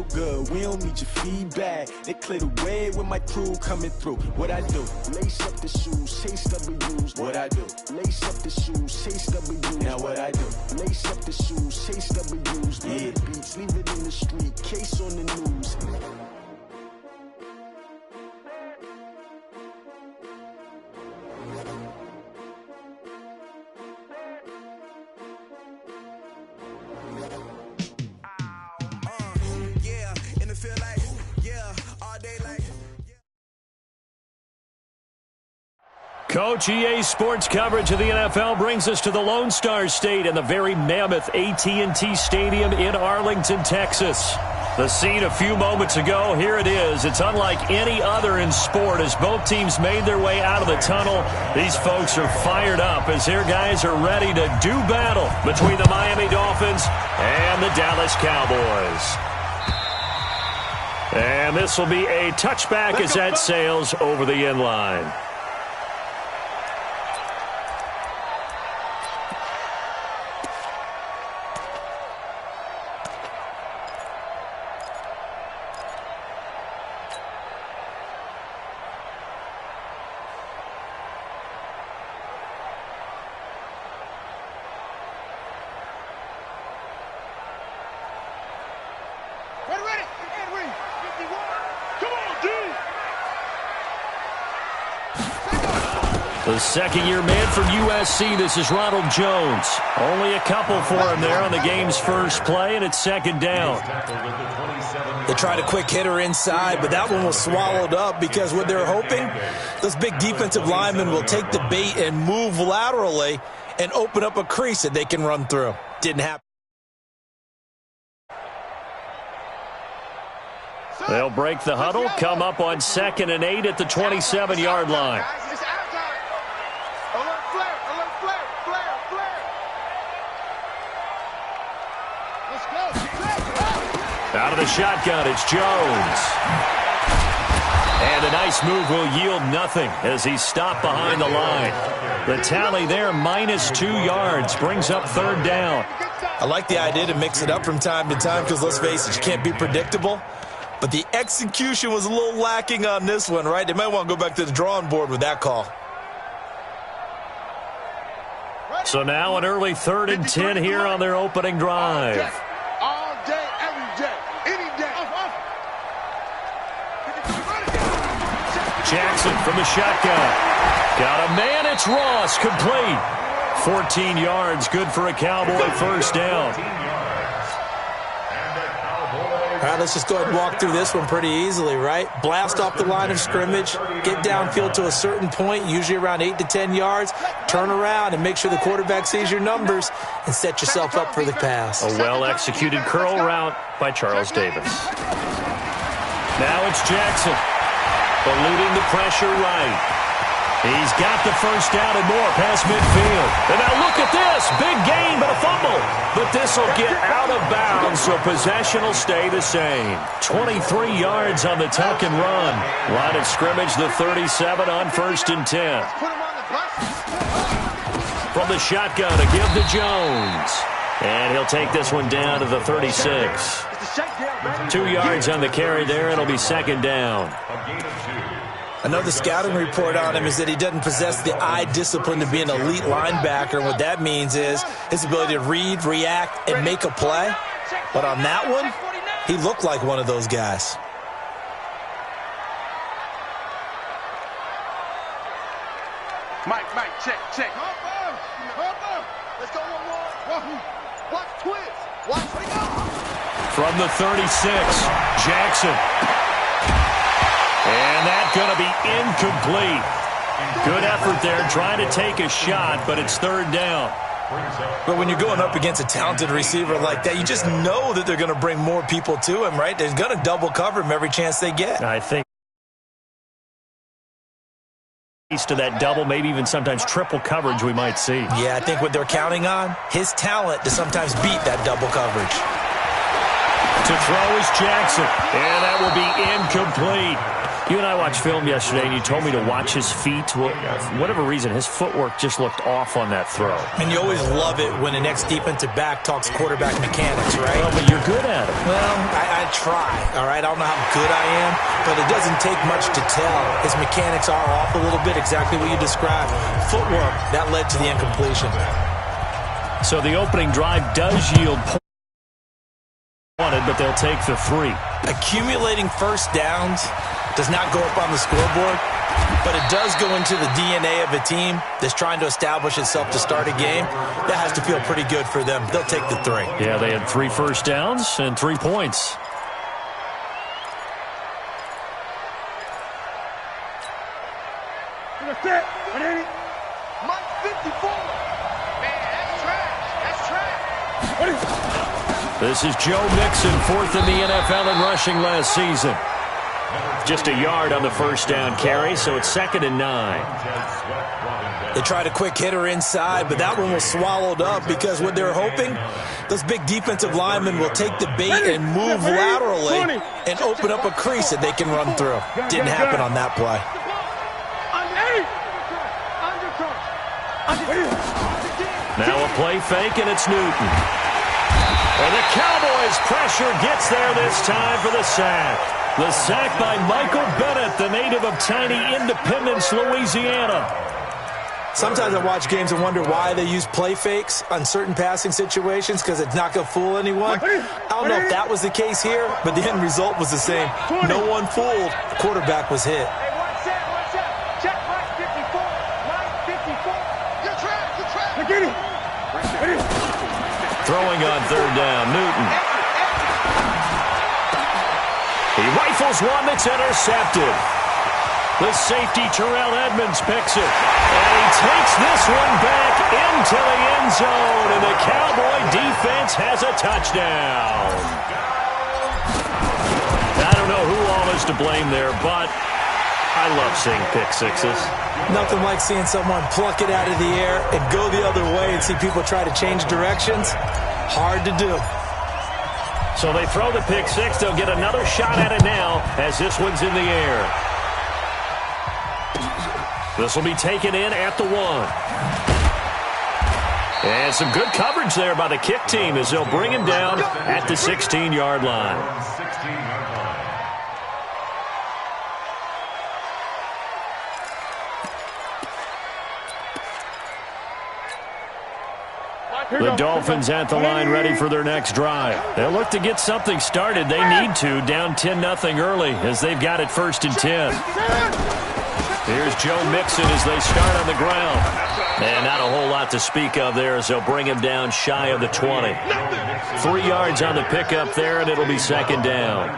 so good, we don't need your feedback. They clear the way with my crew coming through. What I do? Lace up the shoes, chase W's. What I do? Lace up the shoes, chase W's. Now what I do? Lace up the shoes, chase W's. Yeah, beats, leave it in the street, case on the news. Coach, EA Sports coverage of the NFL brings us to the Lone Star State and the very mammoth AT&T Stadium in Arlington, Texas. The scene a few moments ago, here it is. It's unlike any other in sport as both teams made their way out of the tunnel. These folks are fired up as their guys are ready to do battle between the Miami Dolphins and the Dallas Cowboys. And this will be a touchback as that sails over the end line. The second-year man from USC, this is Ronald Jones. Only a couple for him there on the game's first play, and it's second down. They tried a quick hitter inside, but that one was swallowed up because what they're hoping, those big defensive linemen will take the bait and move laterally and open up a crease that they can run through. Didn't happen. They'll break the huddle, come up on 2nd and 8 at the 27-yard line. Out of the shotgun, it's Jones. And a nice move will yield nothing as he's stopped behind the line. The tally there, -2 yards, brings up third down. I like the idea to mix it up from time to time because, let's face it, you can't be predictable. But the execution was a little lacking on this one, right? They might want to go back to the drawing board with that call. So now an early 3rd and 10 here on their opening drive. All day, every day, any day. Jackson from the shotgun. Got a man, it's Ross, complete. 14 yards, good for a Cowboy first down. All right, let's just go ahead and walk through this one pretty easily, right? Blast off the line of scrimmage, get downfield to a certain point, usually around 8 to 10 yards, turn around and make sure the quarterback sees your numbers and set yourself up for the pass. A well-executed curl route by Charles Davis. Now it's Jackson, eluding the pressure right. He's got the first down and more past midfield. And now look at this. Big gain, but a fumble. But this will get out of bounds, so possession will stay the same. 23 yards on the tuck and run. Line of scrimmage, the 37 on 1st and 10. From the shotgun to give to Jones. And he'll take this one down to the 36. 2 yards on the carry there. It'll be second down. Another scouting report on him is that he doesn't possess the eye discipline to be an elite linebacker. And what that means is his ability to read, react, and make a play. But on that one, he looked like one of those guys. Mike, check. Let's go one more. Watch twist. Watch. From the 36, Jackson. And that's going to be incomplete. Good effort there trying to take a shot, but it's third down. But when you're going up against a talented receiver like that, you just know that they're going to bring more people to him, right? They're going to double cover him every chance they get. I think to that double, maybe even sometimes triple coverage we might see. Yeah, I think what they're counting on, his talent to sometimes beat that double coverage. To throw is Jackson, and that will be incomplete. You and I watched film yesterday, and you told me to watch his feet. Well, for whatever reason, his footwork just looked off on that throw. And you always love it when an ex-defensive back talks quarterback mechanics, right? Well, but you're good at it. Well, I try, all right? I don't know how good I am, but it doesn't take much to tell. His mechanics are off a little bit, exactly what you described. Footwork, that led to the incompletion. So the opening drive does yield points, but they'll take the 3. Accumulating first downs does not go up on the scoreboard, but it does go into the DNA of a team that's trying to establish itself to start a game. That has to feel pretty good for them. They'll take the 3. Yeah, they had 3 first downs and 3 points. Mike 54. Man, that's trash. That's trash. This is Joe Mixon, 4th in the NFL in rushing last season. Just a yard on the first down carry, so it's 2nd and 9. They tried a quick hitter inside, but that one was swallowed up because what they're hoping, those big defensive linemen will take the bait and move laterally and open up a crease that they can run through. Didn't happen on that play. Now a play fake, and it's Newton. And the Cowboys' pressure gets there this time for the sack. The sack by Michael Bennett, the native of tiny Independence, Louisiana. Sometimes I watch games and wonder why they use play fakes on certain passing situations because it's not going to fool anyone. I don't know if that was the case here, but the end result was the same. No one fooled. The quarterback was hit. Check Mike 54. Mike 54. You're trapped. Get it. Throwing on 3rd down, Newton. He rifles one that's intercepted. The safety, Terrell Edmonds, picks it. And he takes this one back into the end zone. And the Cowboy defense has a touchdown. I don't know who all is to blame there, but I love seeing pick sixes. Nothing like seeing someone pluck it out of the air and go the other way and see people try to change directions. Hard to do. So they throw the pick six. They'll get another shot at it now as this one's in the air. This will be taken in at the 1. And some good coverage there by the kick team as they'll bring him down at the 16-yard line. The Dolphins at the line ready for their next drive. They'll look to get something started. They need to, down 10-0 early as they've got it 1st and 10. Here's Joe Mixon as they start on the ground. And not a whole lot to speak of there as they'll bring him down shy of the 20. 3 yards on the pickup there, and it'll be 2nd down.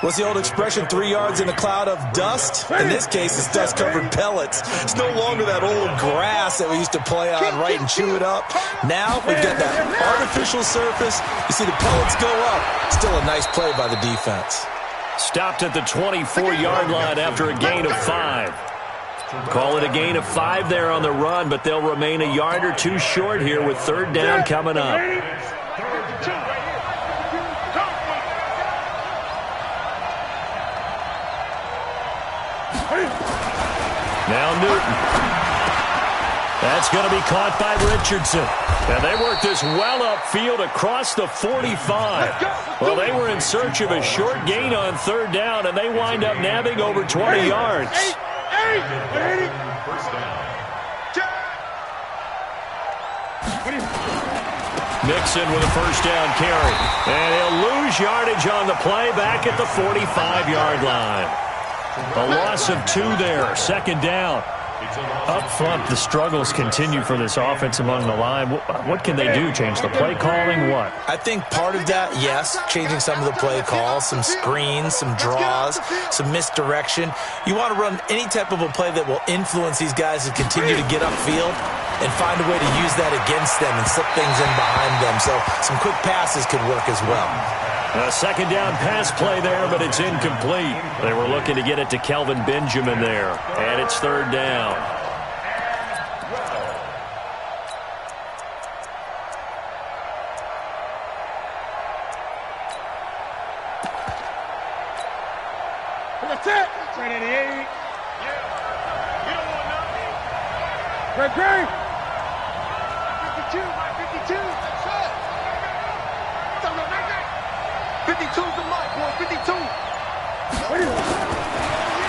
What's the old expression, 3 yards in a cloud of dust? In this case, it's dust-covered pellets. It's no longer that old grass that we used to play on, right, and chew it up. Now we've got that artificial surface. You see the pellets go up. Still a nice play by the defense. Stopped at the 24-yard line after a gain of 5. Call it a gain of 5 there on the run, but they'll remain a yard or two short here with 3rd down coming up. Now Newton. That's going to be caught by Richardson. And they worked this well upfield across the 45. Well, they were in search of a short gain on 3rd down, and they wind up nabbing over 20 yards. Mixon with a 1st down carry. And he'll lose yardage on the play back at the 45-yard line. A loss of 2 there, 2nd down. Up front, the struggles continue for this offense among the line. What can they do? Change the play calling? What? I think part of that, yes, changing some of the play calls, some screens, some draws, some misdirection. You want to run any type of a play that will influence these guys to continue to get upfield and find a way to use that against them and slip things in behind them. So some quick passes could work as well. A 2nd down pass play there, but it's incomplete. They were looking to get it to Kelvin Benjamin there, and it's 3rd down. That's it. 388. Yeah. You don't want nothing. Great. 52, Mike, 52. That's it. 52's the mark, boy. 52.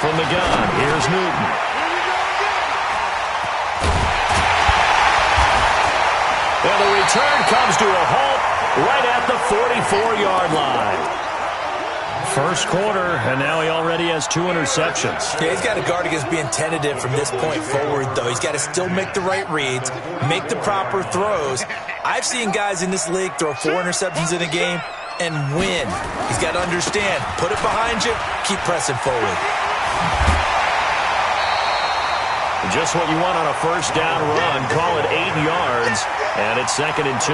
From the gun, here's Newton. And the return comes to a halt right at the 44-yard line. First quarter, and now he already has 2 interceptions. Yeah, he's got to guard against being tentative from this point forward, though. He's got to still make the right reads, make the proper throws. I've seen guys in this league throw 4 interceptions in a game and win. He's got to understand, put it behind you, keep pressing forward. Just what you want on a first down run. Call it 8 yards, and it's 2nd and 2.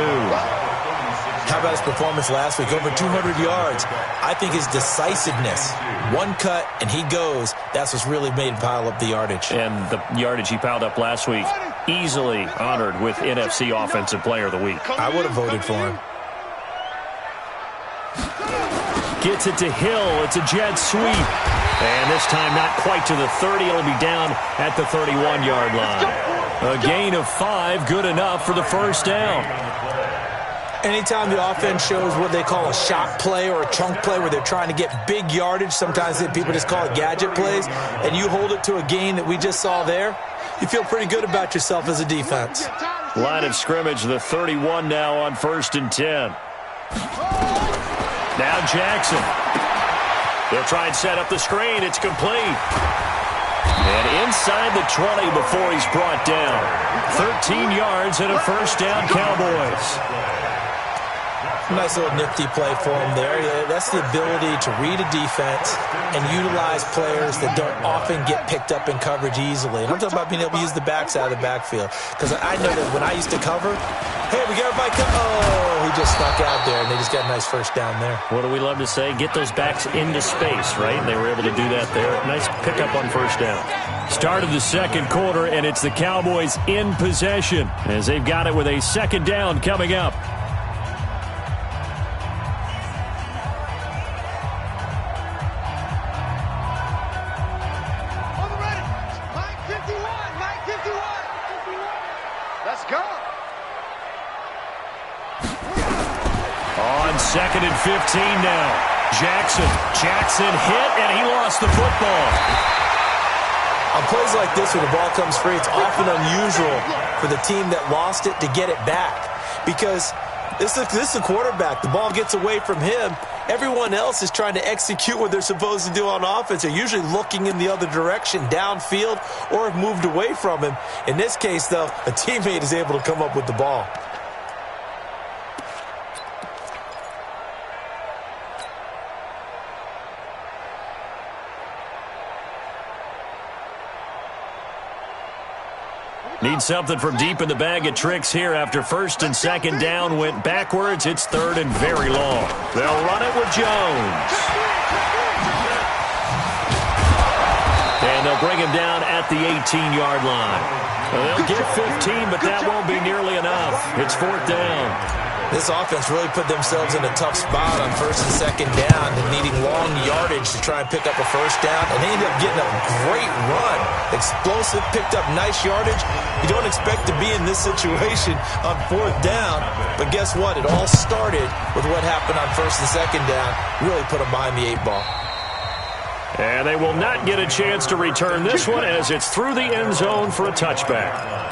How about his performance last week? Over 200 yards. I think his decisiveness, one cut and he goes, that's what's really made him pile up the yardage. And the yardage he piled up last week, easily honored with NFC Offensive Player of the Week. I would have voted for him. Gets it to Hill. It's a jet sweep. And this time not quite to the 30. It'll be down at the 31-yard line. A gain of 5, good enough for the first down. Anytime the offense shows what they call a shot play or a chunk play where they're trying to get big yardage, sometimes people just call it gadget plays, and you hold it to a gain that we just saw there, you feel pretty good about yourself as a defense. Line of scrimmage, the 31 now on 1st and 10. Now Jackson. They'll try and set up the screen. It's complete. And inside the 20 before he's brought down. 13 yards and a first down, Cowboys. Nice little nifty play for him there. That's the ability to read a defense and utilize players that don't often get picked up in coverage easily. And I'm talking about being able to use the backside of the backfield. Because I know that when I used to cover, hey, we got everybody come. Oh, he just snuck out there, and they just got a nice first down there. What do we love to say? Get those backs into space, right? And they were able to do that there. Nice pickup on first down. Start of the second quarter, and it's the Cowboys in possession as they've got it with a second down coming up. On 2nd and 15 now. Jackson hit, and he lost the football. On plays like this where the ball comes free, it's often unusual for the team that lost it to get it back. Because this is the quarterback. The ball gets away from him. Everyone else is trying to execute what they're supposed to do on offense. They're usually looking in the other direction, downfield, or have moved away from him. In this case, though, a teammate is able to come up with the ball. Need something from deep in the bag of tricks here after 1st and 2nd down went backwards. It's 3rd and very long. They'll run it with Jones. And they'll bring him down at the 18-yard line. They'll get 15, but that won't be nearly enough. It's 4th down. This offense really put themselves in a tough spot on 1st and 2nd down and needing long yardage to try and pick up a first down. And they ended up getting a great run. Explosive, picked up nice yardage. You don't expect to be in this situation on 4th down. But guess what? It all started with what happened on 1st and 2nd down. Really put them behind the 8 ball. And they will not get a chance to return this one as it's through the end zone for a touchback.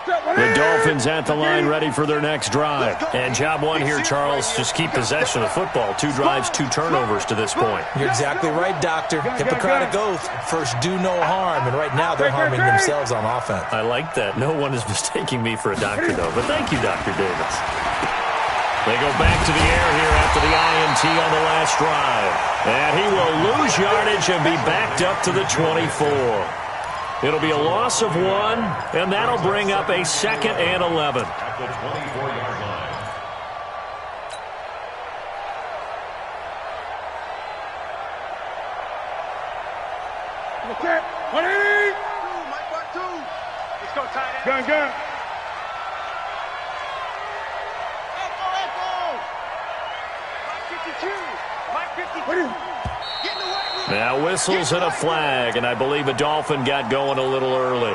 The Dolphins at the line ready for their next drive. And job one here, Charles, just keep possession of the football. 2 drives, 2 turnovers to this point. You're exactly right, Doctor. Hippocratic oath. First, do no harm. And right now, they're harming themselves on offense. I like that. No one is mistaking me for a doctor, though. But thank you, Dr. Davis. They go back to the air here after the INT on the last drive. And he will lose yardage and be backed up to the 24. It'll be a loss of 1, and that'll bring up a 2nd and 11. At the 24-yard line. Okay, 180. Mike, 1-2. Let's go, tight end. Gun. Now whistles and a flag, and I believe a Dolphin got going a little early.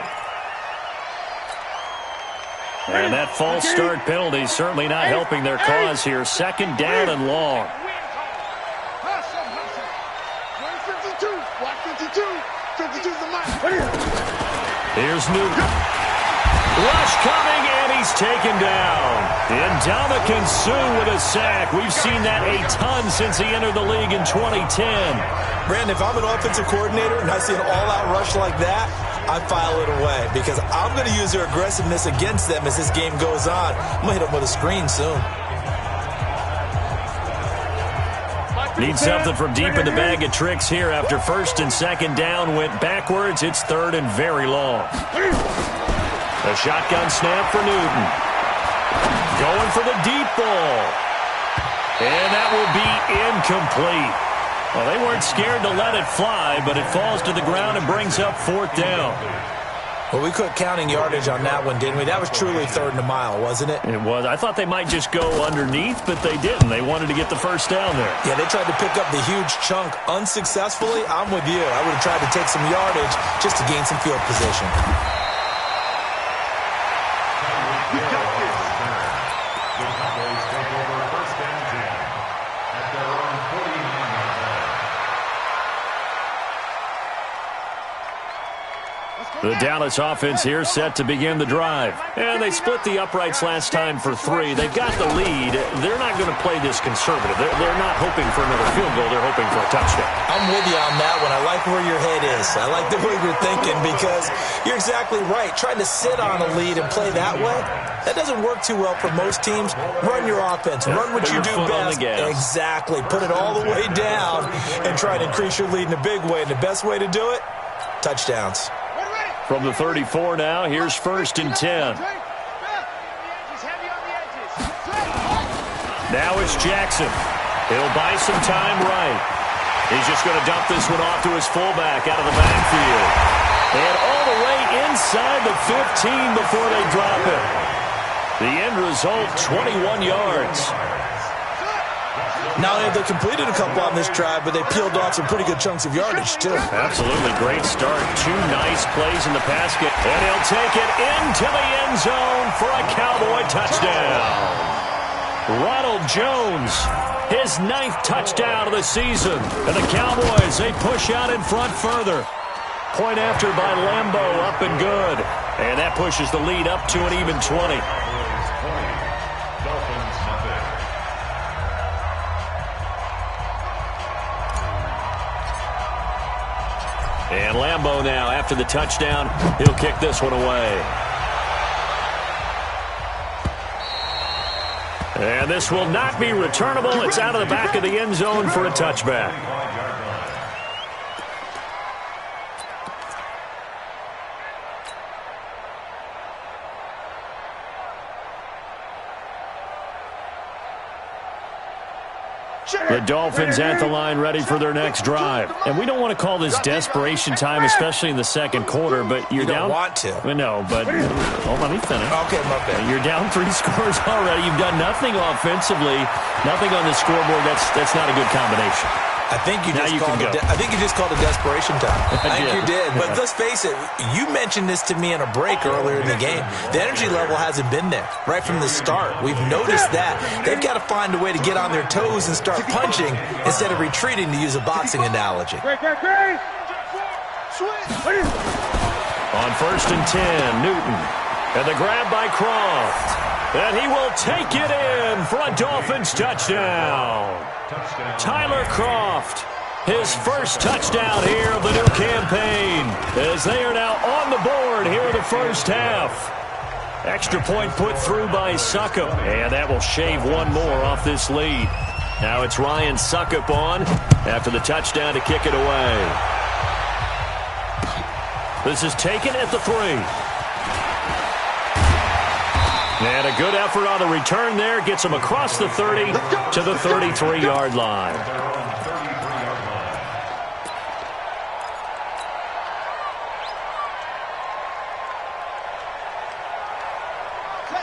And that false start penalty certainly not helping their cause here. Second down and long. Here's Newton. Rush coming, and he's taken down. Ndamukong Suh with a sack. We've seen that a ton since he entered the league in 2010. Brandon, if I'm an offensive coordinator and I see an all-out rush like that, I file it away because I'm going to use their aggressiveness against them as this game goes on. I'm going to hit them with a screen soon. Need something from deep in the bag of tricks here after first and second down went backwards. It's third and very long. A shotgun snap for Newton. Going for the deep ball. And that will be incomplete. Well, they weren't scared to let it fly, but it falls to the ground and brings up fourth down. Well, we quit counting yardage on that one, didn't we? That was truly third and a mile, wasn't it? It was. I thought they might just go underneath, but they didn't. They wanted to get the first down there. Yeah, they tried to pick up the huge chunk unsuccessfully. I'm with you. I would have tried to take some yardage just to gain some field position. The Dallas offense here set to begin the drive. And they split the uprights last time for 3. They've got the lead. They're not going to play this conservative. They're not hoping for another field goal. They're hoping for a touchdown. I'm with you on that one. I like where your head is. I like the way you're thinking because you're exactly right. Trying to sit on a lead and play that way, that doesn't work too well for most teams. Run your offense. Run what you do best. Exactly. Put it all the way down and try to increase your lead in a big way. And the best way to do it, touchdowns. From the 34 now, here's first and 10. Now it's Jackson. He'll buy some time right. He's just going to dump this one off to his fullback out of the backfield. And all the way inside the 15 before they drop it. The end result, 21 yards. Not only have they completed a couple on this drive, but they peeled off some pretty good chunks of yardage, too. Absolutely. Great start. 2 nice plays in the pass game. And he'll take it into the end zone for a Cowboy touchdown. Ronald Jones, his 9th touchdown of the season. And the Cowboys, they push out in front further. Point after by Lambo, up and good. And that pushes the lead up to an even 20. And Lambo now, after the touchdown, he'll kick this one away. And this will not be returnable. It's out of the back of the end zone for a touchback. The Dolphins at the line ready for their next drive. And we don't want to call this desperation time, especially in the second quarter, but you're down. You don't want to. No, but let me finish. Okay, my bad. You're down 3 scores already. You've done nothing offensively, nothing on the scoreboard. That's not a good combination. I think you just called it desperation time. I think you did. But let's face it, you mentioned this to me in a break earlier in the game. The energy level hasn't been there right from the start. We've noticed that. They've got to find a way to get on their toes and start punching instead of retreating, to use a boxing analogy. On first and 10, Newton. And the grab by Croft. And he will take it in for a Dolphins touchdown. Tyler Croft, his first touchdown here of the new campaign, as they are now on the board here in the first half. Extra point put through by Suckup, and that will shave one more off this lead. Now it's Ryan Suckup on after the touchdown to kick it away. This is taken at the 3. And a good effort on the return there. Gets him across the 30 to the 33-yard line.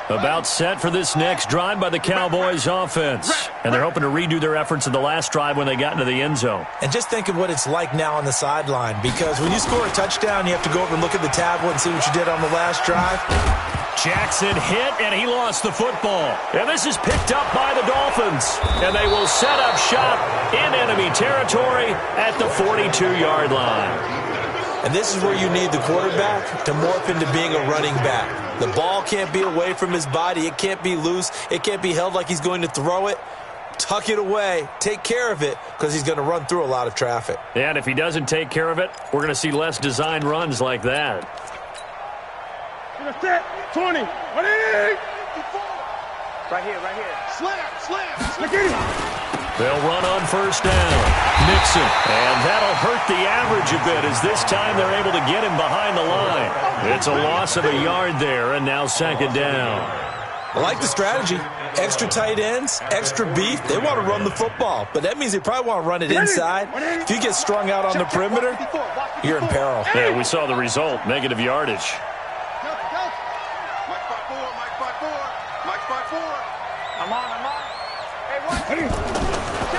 About set for this next drive by the Cowboys offense. And they're hoping to redo their efforts in the last drive when they got into the end zone. And just think of what it's like now on the sideline, because when you score a touchdown, you have to go over and look at the tablet and see what you did on the last drive. Jackson hit, and he lost the football. And this is picked up by the Dolphins. And they will set up shop in enemy territory at the 42-yard line. And this is where you need the quarterback to morph into being a running back. The ball can't be away from his body. It can't be loose. It can't be held like he's going to throw it. Tuck it away. Take care of it, because he's going to run through a lot of traffic. Yeah, and if he doesn't take care of it, we're going to see less designed runs like that. 20. Right here. Slam. They'll run on first down. Mixon. And that'll hurt the average a bit, as this time they're able to get him behind the line. It's a loss of a yard there, and now second down. I like the strategy. Extra tight ends, extra beef. They want to run the football, but that means they probably want to run it inside. If you get strung out on the perimeter, you're in peril. Yeah, we saw the result, negative yardage.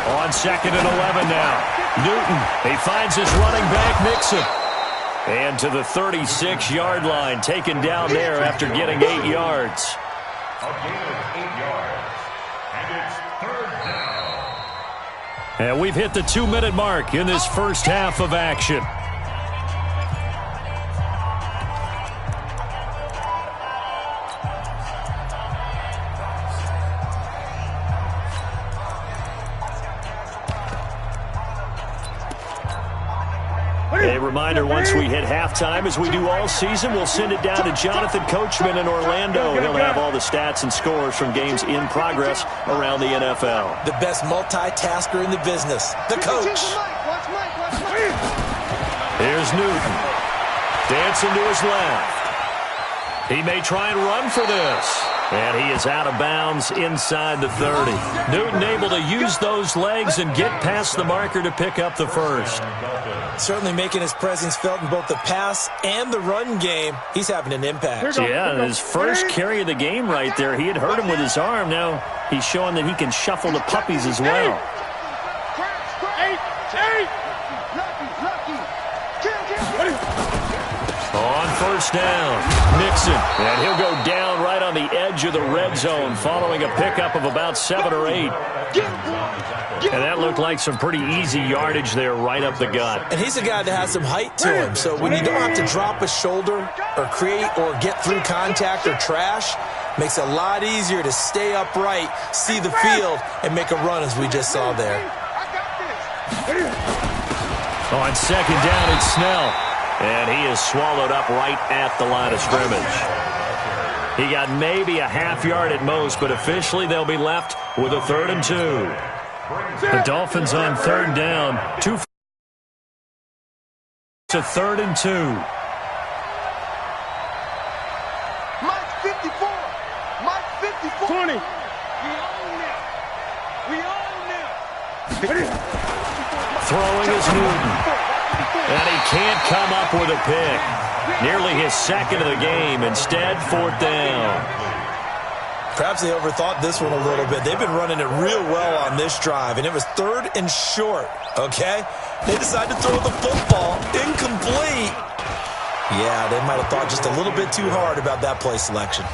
On second and 11 now. Newton, he finds his running back, Mixon. And to the 36-yard line, taken down there after getting 8 yards. A gain of 8 yards. And it's third down. And we've hit the 2-minute mark in this first half of action. A reminder, once we hit halftime, as we do all season, we'll send it down to Jonathan Coachman in Orlando. He'll have all the stats and scores from games in progress around the NFL. The best multitasker in the business, the coach. Here's Newton. Dancing to his left. He may try and run for this. And he is out of bounds inside the 30. Newton able to use those legs and get past the marker to pick up the first. Certainly making his presence felt in both the pass and the run game. He's having an impact. Yeah, his first carry of the game right there. He had hurt him with his arm. Now he's showing that he can shuffle the puppies as well. On first down, Mixon. And he'll go down right on the edge of the red zone following a pickup of about 7 or 8. And that looked like some pretty easy yardage there right up the gut. And he's a guy that has some height to him. So when you don't have to drop a shoulder or create or get through contact or trash, makes it a lot easier to stay upright, see the field, and make a run as we just saw there. On second down, it's Snell. And he is swallowed up right at the line of scrimmage. He got maybe a half yard at most, but officially they'll be left with a 3rd and 2. The Dolphins on third down. To 3rd and 2. Mike 54. Mike 54. 20. We own them. Throwing is Newton. And he can't come up with a pick. Nearly his second of the game. Instead, 4th down. Perhaps they overthought this one a little bit. They've been running it real well on this drive, and it was 3rd and short, okay? They decided to throw the football. Incomplete. Yeah, they might have thought just a little bit too hard about that play selection.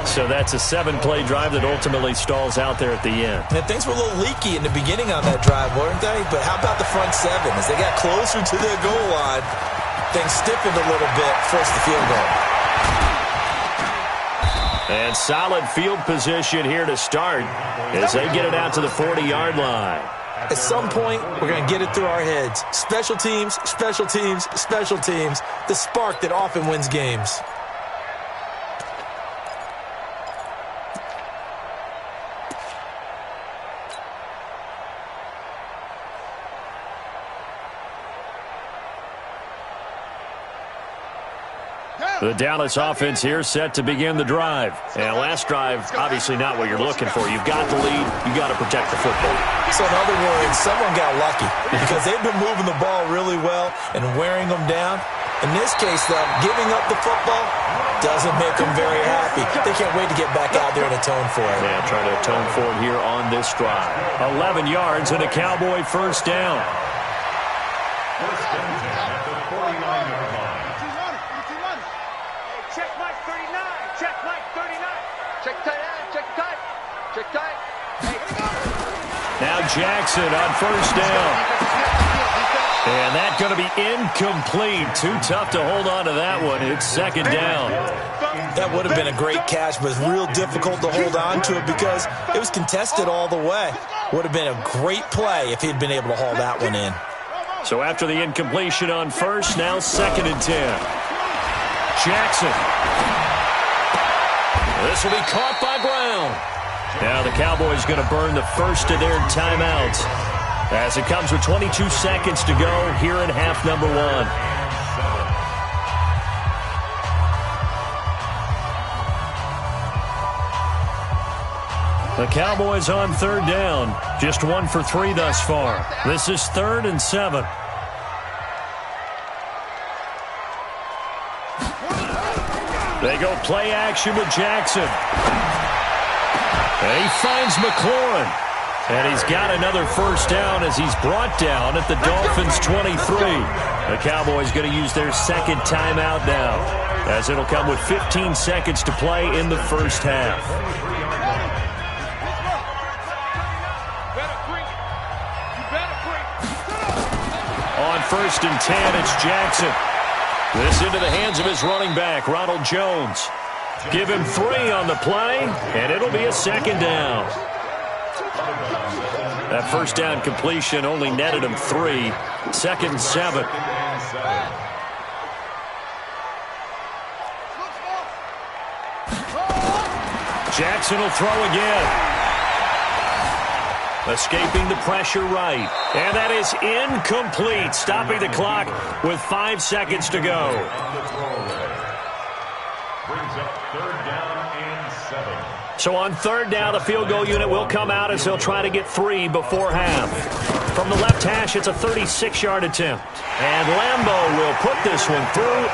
So that's a 7-play drive that ultimately stalls out there at the end. And things were a little leaky in the beginning on that drive, weren't they? But how about the front 7? As they got closer to their goal line, things stiffened a little bit, forced the field goal. And solid field position here to start as they get it out to the 40-yard line. At some point, we're going to get it through our heads. Special teams, special teams, special teams. The spark that often wins games. The Dallas offense here set to begin the drive. And last drive, obviously not what you're looking for. You've got the lead. You've got to protect the football. So in other words, someone got lucky because they've been moving the ball really well and wearing them down. In this case, though, giving up the football doesn't make them very happy. They can't wait to get back out there and atone for it. Yeah, trying to atone for it here on this drive. 11 yards and a Cowboy first down. First and 10 at the 49-yard line. Check Mike 39. Check Mike 39. Check tight end. Check tight. Check tight. Now Jackson on first down. And that's going to be incomplete. Too tough to hold on to that one. It's second down. That would have been a great catch, but it's real difficult to hold on to it because it was contested all the way. Would have been a great play if he'd been able to haul that one in. So after the incompletion on first, now second and 10. Jackson. This will be caught by Brown. Now the Cowboys going to burn the first of their timeouts as it comes with 22 seconds to go here in half number 1. The Cowboys on third down. Just 1 for 3 thus far. This is 3rd and 7. They go play action with Jackson. And he finds McLaurin. And he's got another first down as he's brought down at the Dolphins' 23. The Cowboys going to use their second timeout now, as it'll come with 15 seconds to play in the first half. On first and 10, it's Jackson. This into the hands of his running back, Ronald Jones. Give him 3 on the play, and it'll be a second down. That first down completion only netted him 3. Second and 7. Jackson will throw again. Escaping the pressure right. And that is incomplete. Stopping the clock with 5 seconds to go. Brings up 3rd down and 7. So on third down, the field goal unit will come out as they'll try to get 3 before half. From the left hash, it's a 36-yard attempt. And Lambeau will put this one through,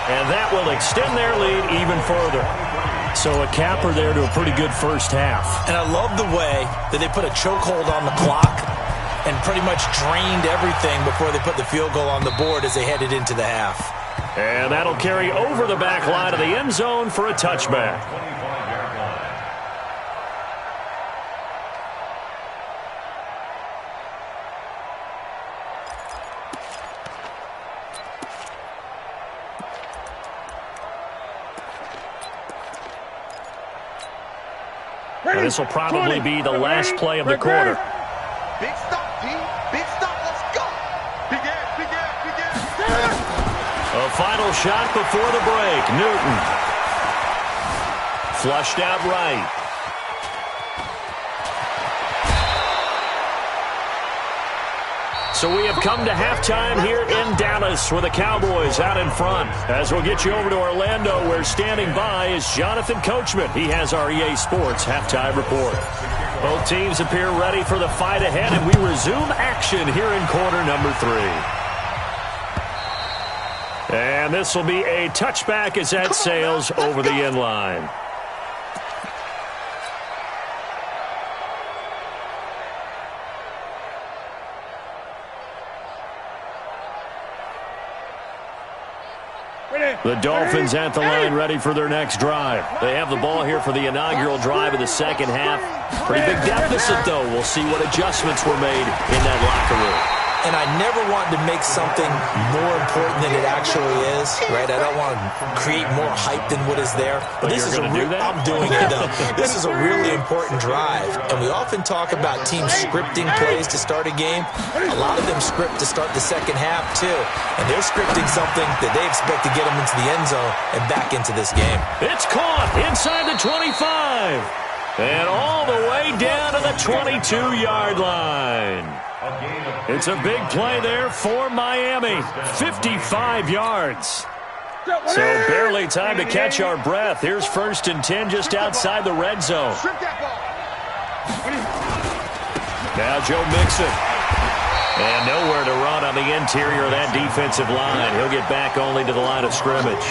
and that will extend their lead even further. So a capper there to a pretty good first half. And I love the way that they put a chokehold on the clock and pretty much drained everything before they put the field goal on the board as they headed into the half. And that'll carry over the back line of the end zone for a touchback. This will probably be the last play of the quarter. Big stop, D. Big stop. Let's go. Begin. A final shot before the break. Newton. Flushed out right. So we have come to halftime here in Dallas with the Cowboys out in front. As we'll get you over to Orlando, where standing by is Jonathan Coachman. He has our EA Sports halftime report. Both teams appear ready for the fight ahead, and we resume action here in quarter number 3. And this will be a touchback as that sails over the end line. The Dolphins at the line ready for their next drive. They have the ball here for the inaugural drive of the second half. Pretty big deficit, though. We'll see what adjustments were made in that locker room. And I never want to make something more important than it actually is, right? I don't want to create more hype than what is there. But this is I'm doing it, though. This is a really important drive. And we often talk about teams scripting plays to start a game. A lot of them script to start the second half, too. And they're scripting something that they expect to get them into the end zone and back into this game. It's caught inside the 25. And all the way down to the 22-yard line. It's a big play there for Miami. 55 yards. So barely time to catch our breath. Here's 1st and 10 just outside the red zone. Now Joe Mixon. And nowhere to run on the interior of that defensive line. He'll get back only to the line of scrimmage.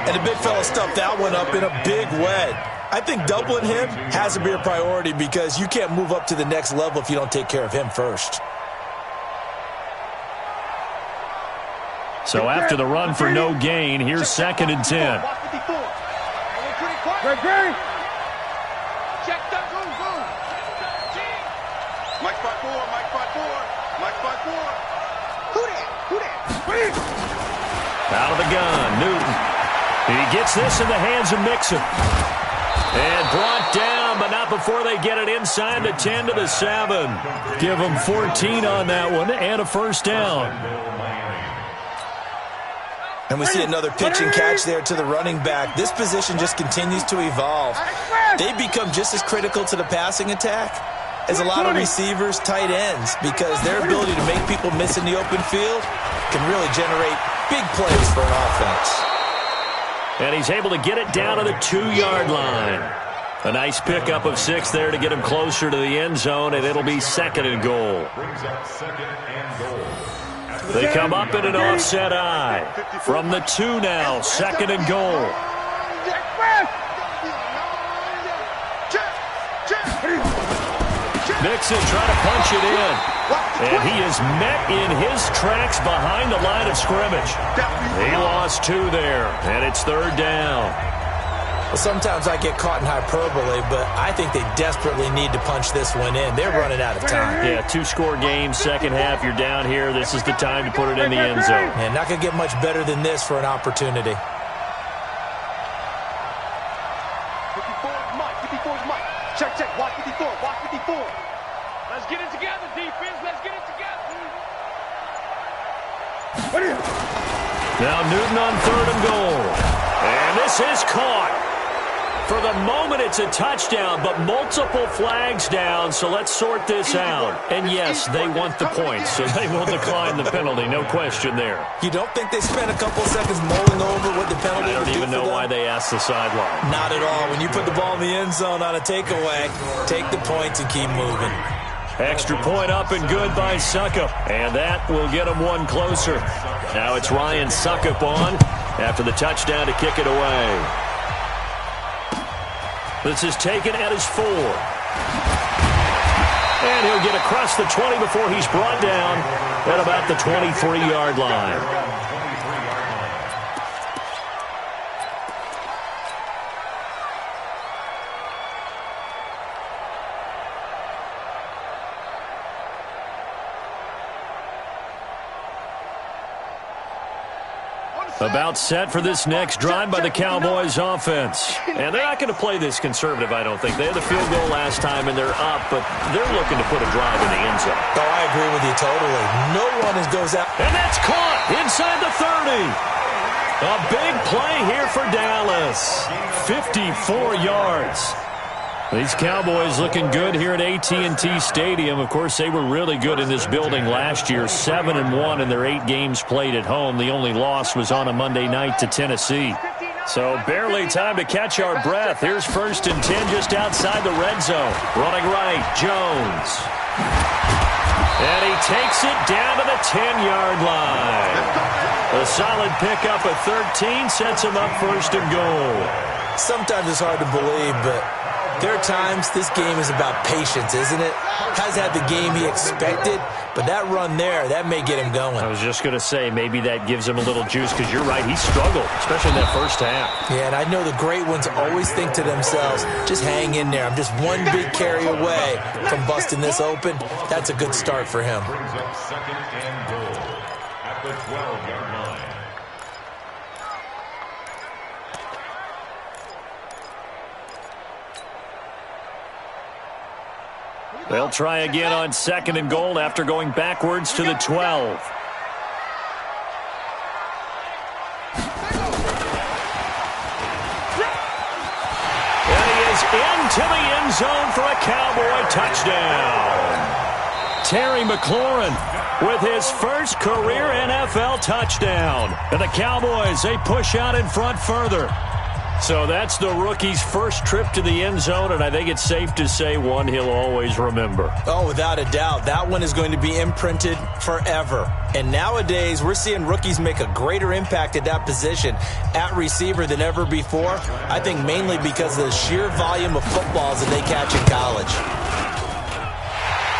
And the big fella stuffed that one up in a big way. I think doubling him has to be a priority because you can't move up to the next level if you don't take care of him first. So after the run for no gain, here's 2nd and 10. Out of the gun, Newton. He gets this in the hands of Mixon. And brought down, but not before they get it inside the 10 to the 7. Give them 14 on that one and a first down. And we see another pitch and catch there to the running back. This position just continues to evolve. They become just as critical to the passing attack as a lot of receivers, tight ends, because their ability to make people miss in the open field can really generate big plays for an offense. And he's able to get it down to the 2-yard line. A nice pickup of 6 there to get him closer to the end zone, and it'll be 2nd and goal. They come up in an offset eye. From the 2 now, 2nd and goal. Mixon trying to punch it in. And he is met in his tracks behind the line of scrimmage. He lost 2 there, and it's 3rd down. Well, sometimes I get caught in hyperbole, but I think they desperately need to punch this one in. They're running out of time. Yeah, 2-score game, second half, you're down here. This is the time to put it in the end zone. And not going to get much better than this for an opportunity. 54 is Mike. 54 is Mike. Check, check. Watch 54. Watch 54. Let's get it together, defense. Let's get it together. Now Newton on 3rd and goal. And this is caught. For the moment, it's a touchdown, but multiple flags down, so let's sort this out. And yes, they want the points, so they will decline the penalty, no question there. You don't think they spent a couple seconds mulling over what the penalty would do for them? I don't even know why they asked the sideline. Not at all. When you put the ball in the end zone on a takeaway, take the points and keep moving. Extra point up and good by Suckup, and that will get him one closer. Now it's Ryan Suckup on after the touchdown to kick it away. This is taken at his 4. And he'll get across the 20 before he's brought down at about the 23-yard line. About set for this next drive by the Cowboys offense. And they're not going to play this conservative, I don't think. They had the field goal last time, and they're up, but they're looking to put a drive in the end zone. Oh, I agree with you totally. No one goes out. And that's caught inside the 30. A big play here for Dallas. 54 yards. These Cowboys looking good here at AT&T Stadium. Of course, they were really good in this building last year. 7-1 in their 8 games played at home. The only loss was on a Monday night to Tennessee. So barely time to catch our breath. Here's 1st and 10 just outside the red zone. Running right, Jones. And he takes it down to the 10-yard line. A solid pickup at 13 sets him up 1st and goal. Sometimes it's hard to believe, but there are times this game is about patience, isn't it? Hasn't had the game he expected, but that run there, that may get him going. I was just going to say, maybe that gives him a little juice, because you're right, he struggled, especially in that first half. Yeah, and I know the great ones always think to themselves, just hang in there. I'm just one big carry away from busting this open. That's a good start for him. Brings up 2nd and goal at the 12-yard line. They'll try again on 2nd and goal after going backwards to the 12. And he is into the end zone for a Cowboy touchdown. Terry McLaurin with his first career NFL touchdown. And the Cowboys, they push out in front further. So that's the rookie's first trip to the end zone, and I think it's safe to say one he'll always remember. Oh, without a doubt. That one is going to be imprinted forever. And nowadays, we're seeing rookies make a greater impact at that position at receiver than ever before. I think mainly because of the sheer volume of footballs that they catch in college.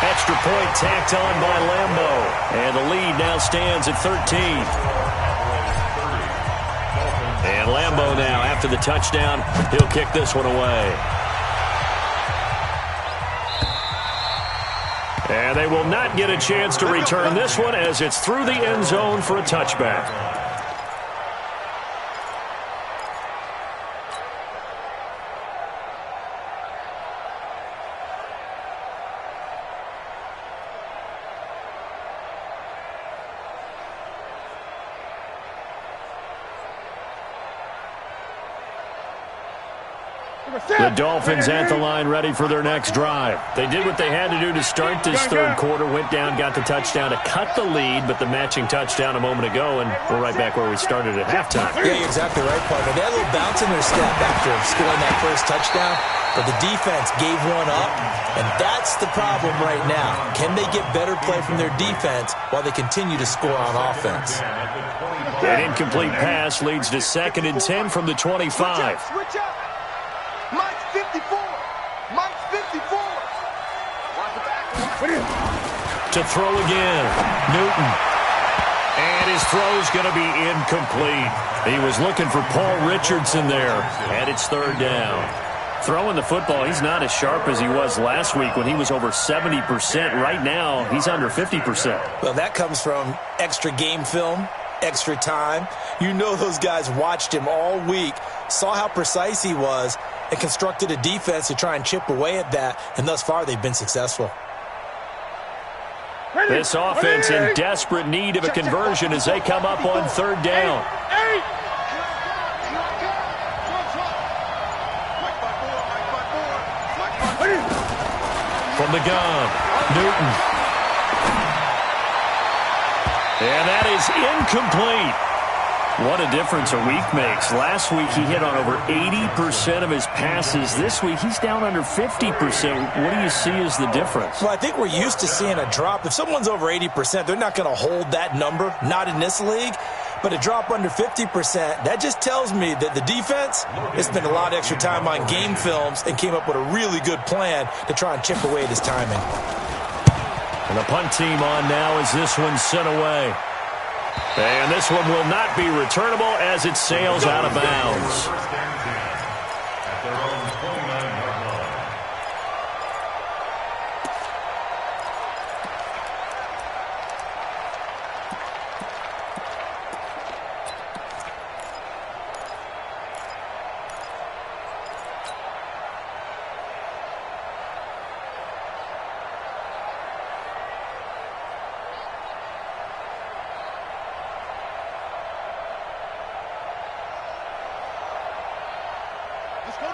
Extra point tacked on by Lambo. And the lead now stands at 13. And Lambo now, after the touchdown, he'll kick this one away. And they will not get a chance to return this one as it's through the end zone for a touchback. The Dolphins at the line ready for their next drive. They did what they had to do to start this third quarter, went down, got the touchdown to cut the lead, but the matching touchdown a moment ago, and we're right back where we started at halftime. Yeah, you're exactly right, partner. They had a little bounce in their step after scoring that first touchdown, but the defense gave one up, and that's the problem right now. Can they get better play from their defense while they continue to score on offense? An incomplete pass leads to 2nd and 10 from the 25. Switch up. Mike's 54. Mike's 54. To throw again. Newton. And his throw's going to be incomplete. He was looking for Paul Richardson there. And it's 3rd down. Throwing the football, he's not as sharp as he was last week when he was over 70%. Right now, he's under 50%. Well, that comes from extra game film, extra time. You know those guys watched him all week, saw how precise he was, and constructed a defense to try and chip away at that, and thus far they've been successful. This offense in desperate need of a conversion as they come up on 3rd down. From the gun, Newton. And that is incomplete. What a difference a week makes. Last week he hit on over 80% of his passes. This week he's down under 50%. What do you see as the difference? Well, I think we're used to seeing a drop. If someone's over 80%, they're not going to hold that number, not in this league. But a drop under 50%, that just tells me that the defense has spent a lot of extra time on game films and came up with a really good plan to try and chip away at his timing. And the punt team on now as this one's sent away. And this one will not be returnable as it sails out of bounds.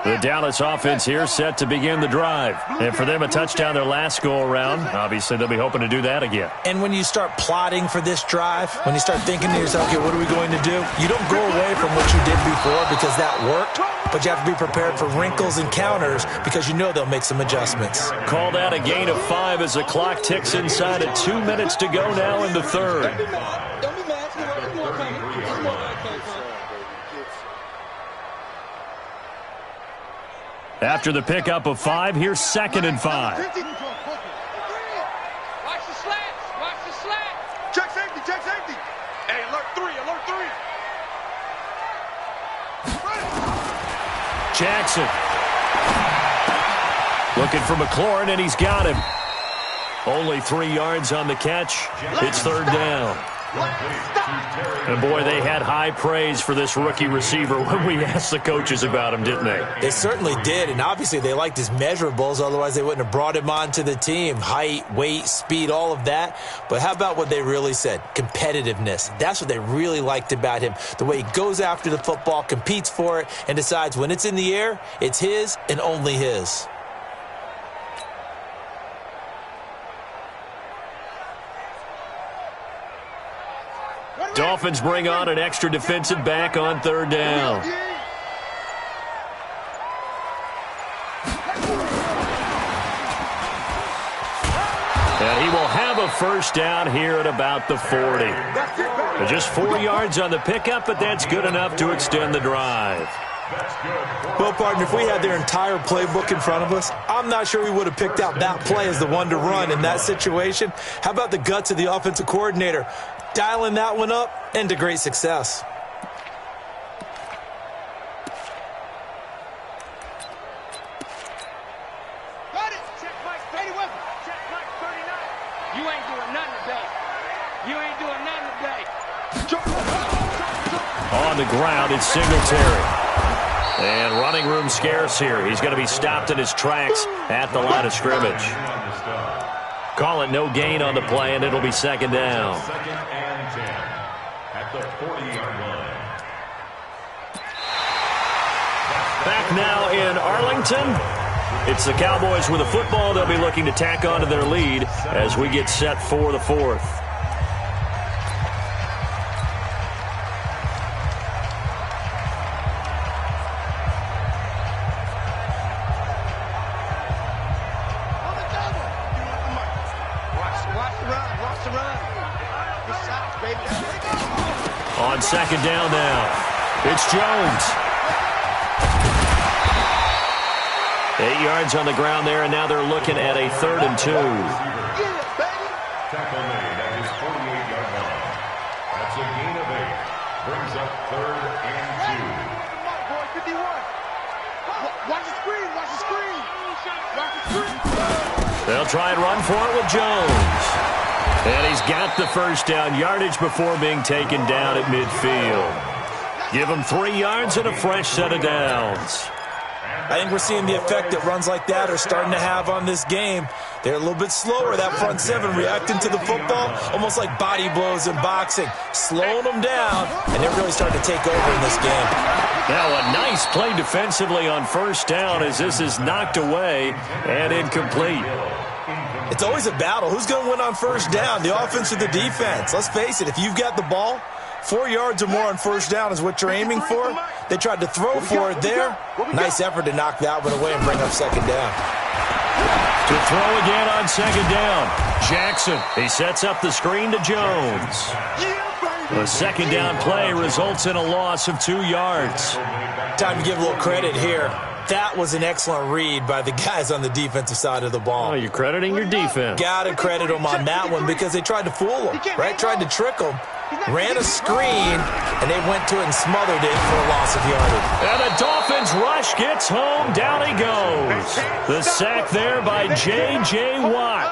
The Dallas offense here set to begin the drive. And for them, a touchdown their last go-around. Obviously, they'll be hoping to do that again. And when you start plotting for this drive, when you start thinking to yourself, okay, what are we going to do? You don't go away from what you did before because that worked, but you have to be prepared for wrinkles and counters because you know they'll make some adjustments. Called out a gain of 5 as the clock ticks inside at 2 minutes to go now in the third. After the pickup of 5, here's 2nd and 5. Watch the slats. Watch the slats. Check safety. Check safety. Hey, alert 3. Alert 3. Jackson. Looking for McLaurin, and he's got him. Only 3 yards on the catch. It's 3rd down. And, boy, they had high praise for this rookie receiver when we asked the coaches about him, didn't they? They certainly did, and obviously they liked his measurables. Otherwise, they wouldn't have brought him onto the team. Height, weight, speed, all of that. But how about what they really said? Competitiveness. That's what they really liked about him. The way he goes after the football, competes for it, and decides when it's in the air, it's his and only his. Dolphins bring on an extra defensive back on 3rd down. a first down here at about the 40. Just 4 yards on the pickup, but that's good enough to extend the drive. Well, partner, if we had their entire playbook in front of us, I'm not sure we would have picked out that play as the one to run in that situation. How about the guts of the offensive coordinator? Dialing that one up and to great success. Got it. Check Mike 31. Check Mike 39. You ain't doing nothing today. You ain't doing nothing today. On the ground, it's Singletary. And running room scarce here. He's going to be stopped in his tracks at the line of scrimmage. Call it no gain on the play, and it'll be second down. Second and 10 at the 40-yard line. Back now in Arlington. It's the Cowboys with a football. They'll be looking to tack on to their lead as we get set for the fourth. On second down now, it's Jones. 8 yards on the ground there, and now they're looking at a 3rd and 2. Tackle made at his 48-yard line. That's a gain of 8. Brings up 3rd and 2. Watch the screen. Watch the screen. Watch the screen. They'll try and run for it with Jones. And he's got the first down yardage before being taken down at midfield. Give him 3 yards and a fresh set of downs. I think we're seeing the effect that runs like that are starting to have on this game. They're a little bit slower, that front seven, reacting to the football, almost like body blows in boxing, slowing them down, and they're really starting to take over in this game. Now a nice play defensively on first down as this is knocked away and incomplete. It's always a battle. Who's going to win on first down, the offense or the defense? Let's face it, if you've got the ball, 4 yards or more on first down is what you're aiming for. They tried to throw for it there. Nice effort to knock that one away and bring up second down. To throw again on second down. Jackson, he sets up the screen to Jones. The second down play results in a loss of 2 yards. Time to give a little credit here. That was an excellent read by the guys on the defensive side of the ball. Oh, you're crediting your defense. Got to credit them on that one because they tried to fool them, right? Tried to trick them. Ran a screen, and they went to it and smothered it for a loss of yardage. And the Dolphins rush gets home. Down he goes. The sack there by J.J. Watt.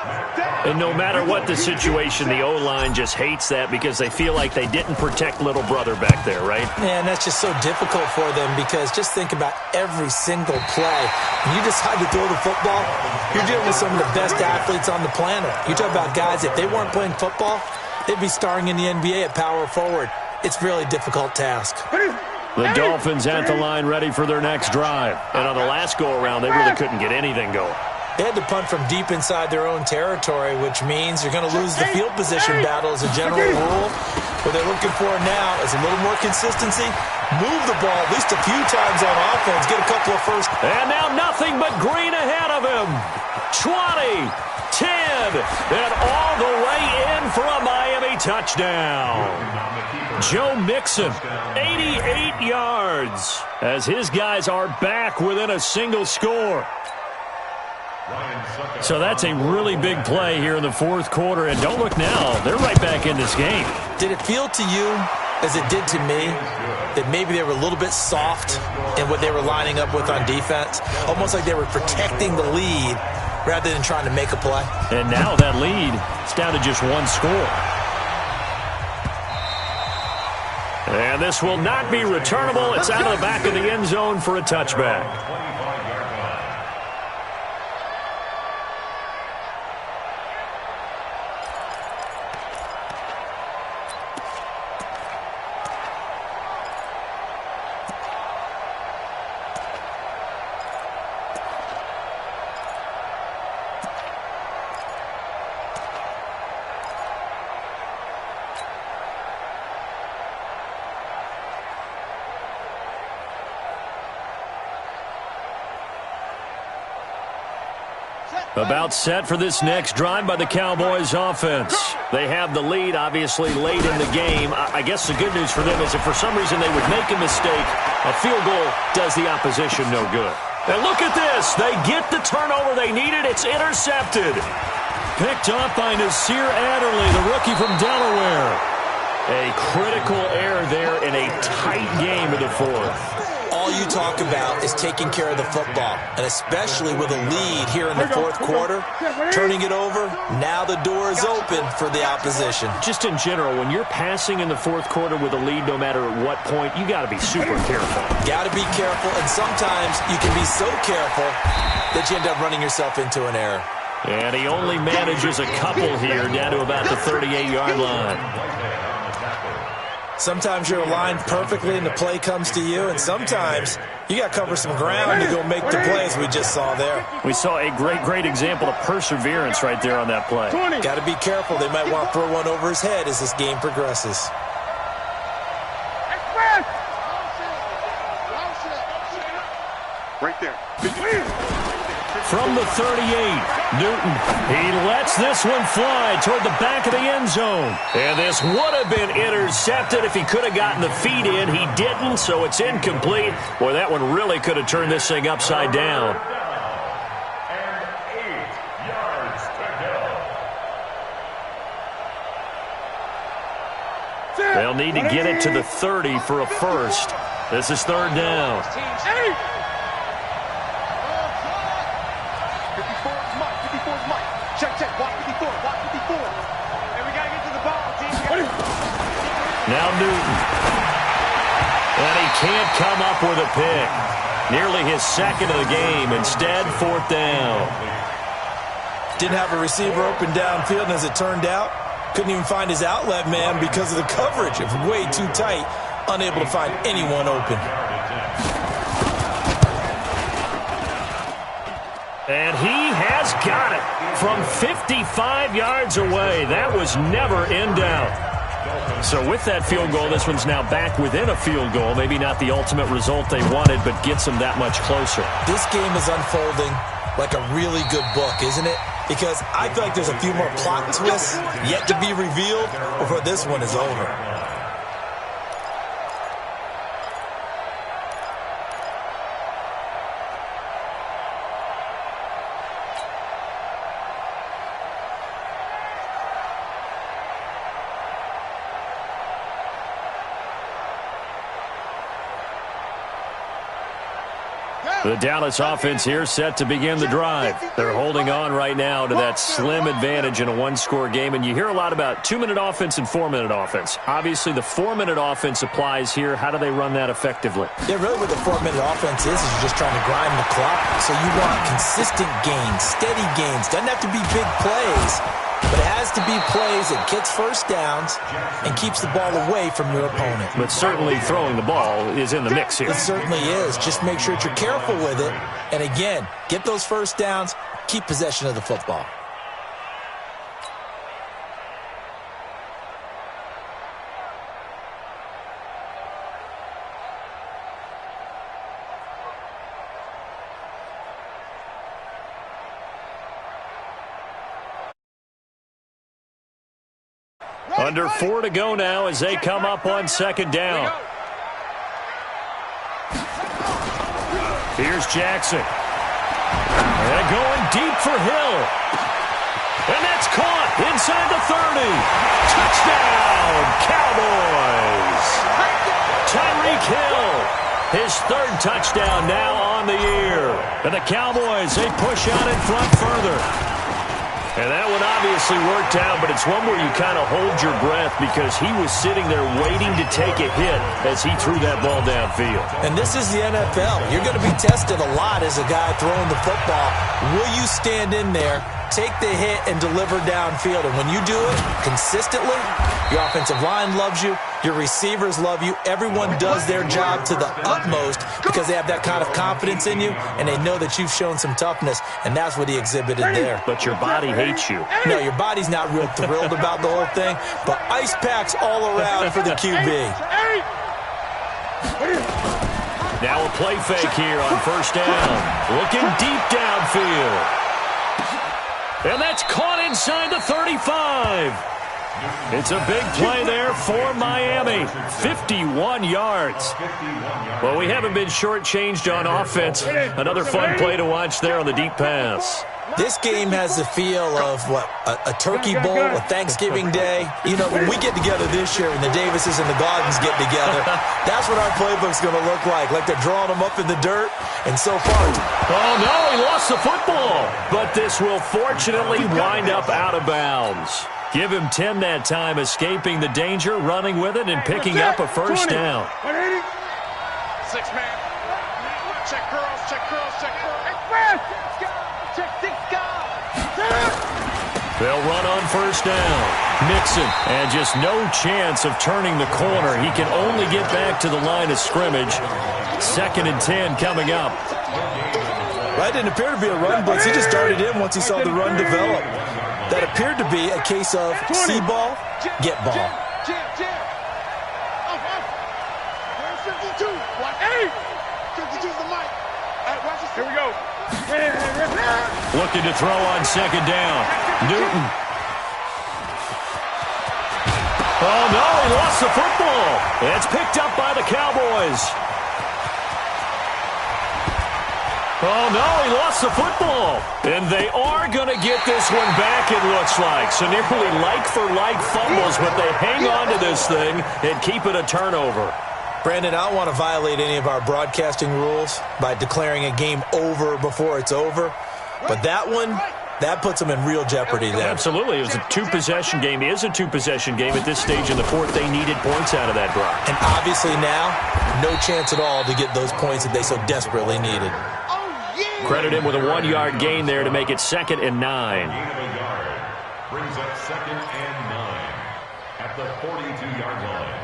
And no matter what the situation, the O-line just hates that because they feel like they didn't protect little brother back there, right? Man, that's just so difficult for them because just think about every single play. When you decide to throw the football, you're dealing with some of the best athletes on the planet. You talk about guys, if they weren't playing football, they'd be starring in the NBA at power forward. It's a really difficult task. The Dolphins at the line ready for their next drive. And on the last go-around, they really couldn't get anything going. They had to punt from deep inside their own territory, which means you're going to lose the field position battle as a general rule. What they're looking for now is a little more consistency. Move the ball at least a few times on offense. Get a couple of first. And now nothing but green ahead of him. 20, 10, and all the way in for a Miami touchdown. Joe Mixon, 88 yards, as his guys are back within a single score. So that's a really big play here in the fourth quarter. And don't look now, they're right back in this game. Did it feel to you, as it did to me, that maybe they were a little bit soft in what they were lining up with on defense? Almost like they were protecting the lead rather than trying to make a play. And now that lead is down to just one score. And this will not be returnable. It's out of the back of the end zone for a touchback. About set for this next drive by the Cowboys offense. They have the lead, obviously, late in the game. I guess the good news for them is if for some reason they would make a mistake, a field goal does the opposition no good. And look at this. They get the turnover they needed. It's intercepted. Picked off by Nasir Adderley, the rookie from Delaware. A critical error there in a tight game in the fourth. All you talk about is taking care of the football, and especially with a lead here in the fourth quarter, turning it over, now the door is open for the opposition. Just in general, when you're passing in the fourth quarter with a lead, no matter at what point, you got to be super careful. Got to be careful, and sometimes you can be so careful that you end up running yourself into an error. And he only manages a couple here down to about the 38-yard line. Sometimes you're aligned perfectly and the play comes to you, and sometimes you got to cover some ground to go make the plays we just saw there. We saw a great example of perseverance right there on that play. Got to be careful. They might want to throw one over his head as this game progresses. Right there. From the 38, Newton. He lets this one fly toward the back of the end zone. And this would have been intercepted if he could have gotten the feet in. He didn't, so it's incomplete. Boy, that one really could have turned this thing upside down. And 8 yards to go. They'll need to get it to the 30 for a first. This is third down. 54's Mike. Check. Watch 54. And we got to get to the ball, team. Now Newton. And he can't come up with a pick. Nearly his second of the game. Instead, fourth down. Didn't have a receiver open downfield, and as it turned out, couldn't even find his outlet man because of the coverage. It was way too tight, unable to find anyone open. And he has got it from 55 yards away. That was never in doubt. So with that field goal, this one's now back within a field goal. Maybe not the ultimate result they wanted, but gets them that much closer. This game is unfolding like a really good book, isn't it? Because I feel like there's a few more plot twists yet to be revealed before this one is over. The Dallas offense here set to begin the drive. They're holding on right now to that slim advantage in a one-score game, and you hear a lot about 2-minute offense and 4-minute offense. Obviously, the 4-minute offense applies here. How do they run that effectively? Yeah, really what the 4-minute offense is you're just trying to grind the clock. So you want consistent gains, steady gains. Doesn't have to be big plays, but it has to be plays that gets first downs and keeps the ball away from your opponent. But certainly throwing the ball is in the mix here. It certainly is. Just make sure that you're careful with it. And again, get those first downs, keep possession of the football. Under 4 to go now as they come up on second down. Here's Jackson. And going deep for Hill. And that's caught inside the 30. Touchdown, Cowboys. Tyreek Hill, his third touchdown now on the year. And the Cowboys, they push out in front further. And that one obviously worked out, but it's one where you kind of hold your breath because he was sitting there waiting to take a hit as he threw that ball downfield. And this is the NFL. You're going to be tested a lot as a guy throwing the football. Will you stand in there, take the hit, and deliver downfield? And when you do it consistently, your offensive line loves you, your receivers love you. Everyone does their job to the utmost because they have that kind of confidence in you, and they know that you've shown some toughness, and that's what he exhibited there. But your body hates you. No, your body's not real thrilled about the whole thing, but ice packs all around for the QB. Now a play fake here on first down. Looking deep downfield. And that's caught inside the 35. It's a big play there for Miami. 51 yards. Well, we haven't been shortchanged on offense. Another fun play to watch there on the deep pass. This game has the feel of, what, a turkey bowl, a Thanksgiving day. You know, when we get together this year, when the Davises and the Gardens get together, that's what our playbook's going to look like they're drawing them up in the dirt. And so far... Oh, no, he lost the football. But this will fortunately wind up out of bounds. Give him 10 that time, escaping the danger, running with it, and picking up a first down. 6-man. Check curls, check curls, check curls. Check 6 guys. They'll run on first down. Mixon, and just no chance of turning the corner. He can only get back to the line of scrimmage. 2nd and 10 coming up. Well, it didn't appear to be a run blitz. He just darted in once he saw the run develop. That appeared to be a case of see ball, get ball. Jam. 52. 52's the mic. Here we go. Looking to throw on 2nd down. Newton. Oh, no, he lost the football. It's picked up by the Cowboys. Oh, no, he lost the football. And they are going to get this one back, it looks like. So nearly like-for-like fumbles, but they hang on to this thing and keep it a turnover. Brandon, I don't want to violate any of our broadcasting rules by declaring a game over before it's over. But that one, that puts them in real jeopardy there. Absolutely. It was a 2-possession game. It is a 2-possession game at this stage in the fourth. They needed points out of that, Brock. And obviously now, no chance at all to get those points that they so desperately needed. Credit him with a 1-yard gain there to make it 2nd and 9. Gain of a yard brings up 2nd and 9 at the 42-yard line.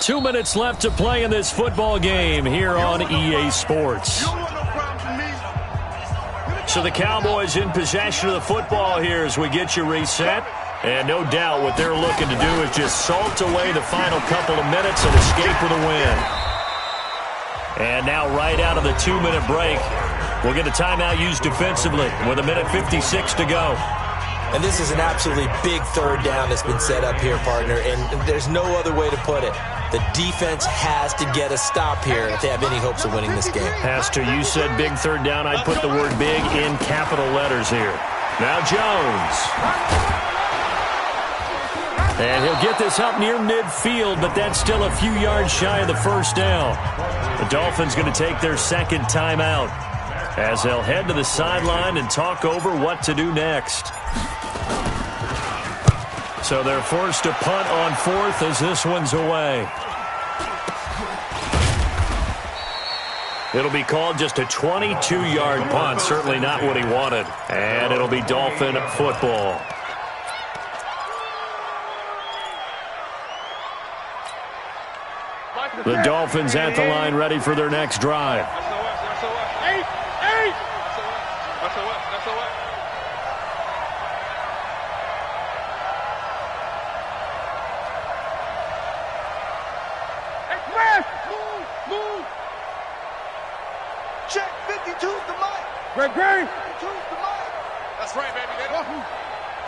2 minutes left to play in this football game here on EA Sports. So the Cowboys in possession of the football here as we get you reset. And no doubt what they're looking to do is just salt away the final couple of minutes and escape with a win. And now right out of the 2-minute break, we'll get a timeout used defensively with 1:56 to go. And this is an absolutely big 3rd down that's been set up here, partner, and there's no other way to put it. The defense has to get a stop here if they have any hopes of winning this game. Has to. You said big 3rd down. I'd put the word big in capital letters here. Now Jones. And he'll get this up near midfield, but that's still a few yards shy of the first down. The Dolphins going to take their 2nd timeout as they'll head to the sideline and talk over what to do next. So they're forced to punt on 4th as this one's away. It'll be called just a 22-yard punt. Certainly not what he wanted. And it'll be Dolphin football. The Dolphins at the line ready for their next drive. Move. Check 52's the mic. Great. 52's the mic. That's right, baby.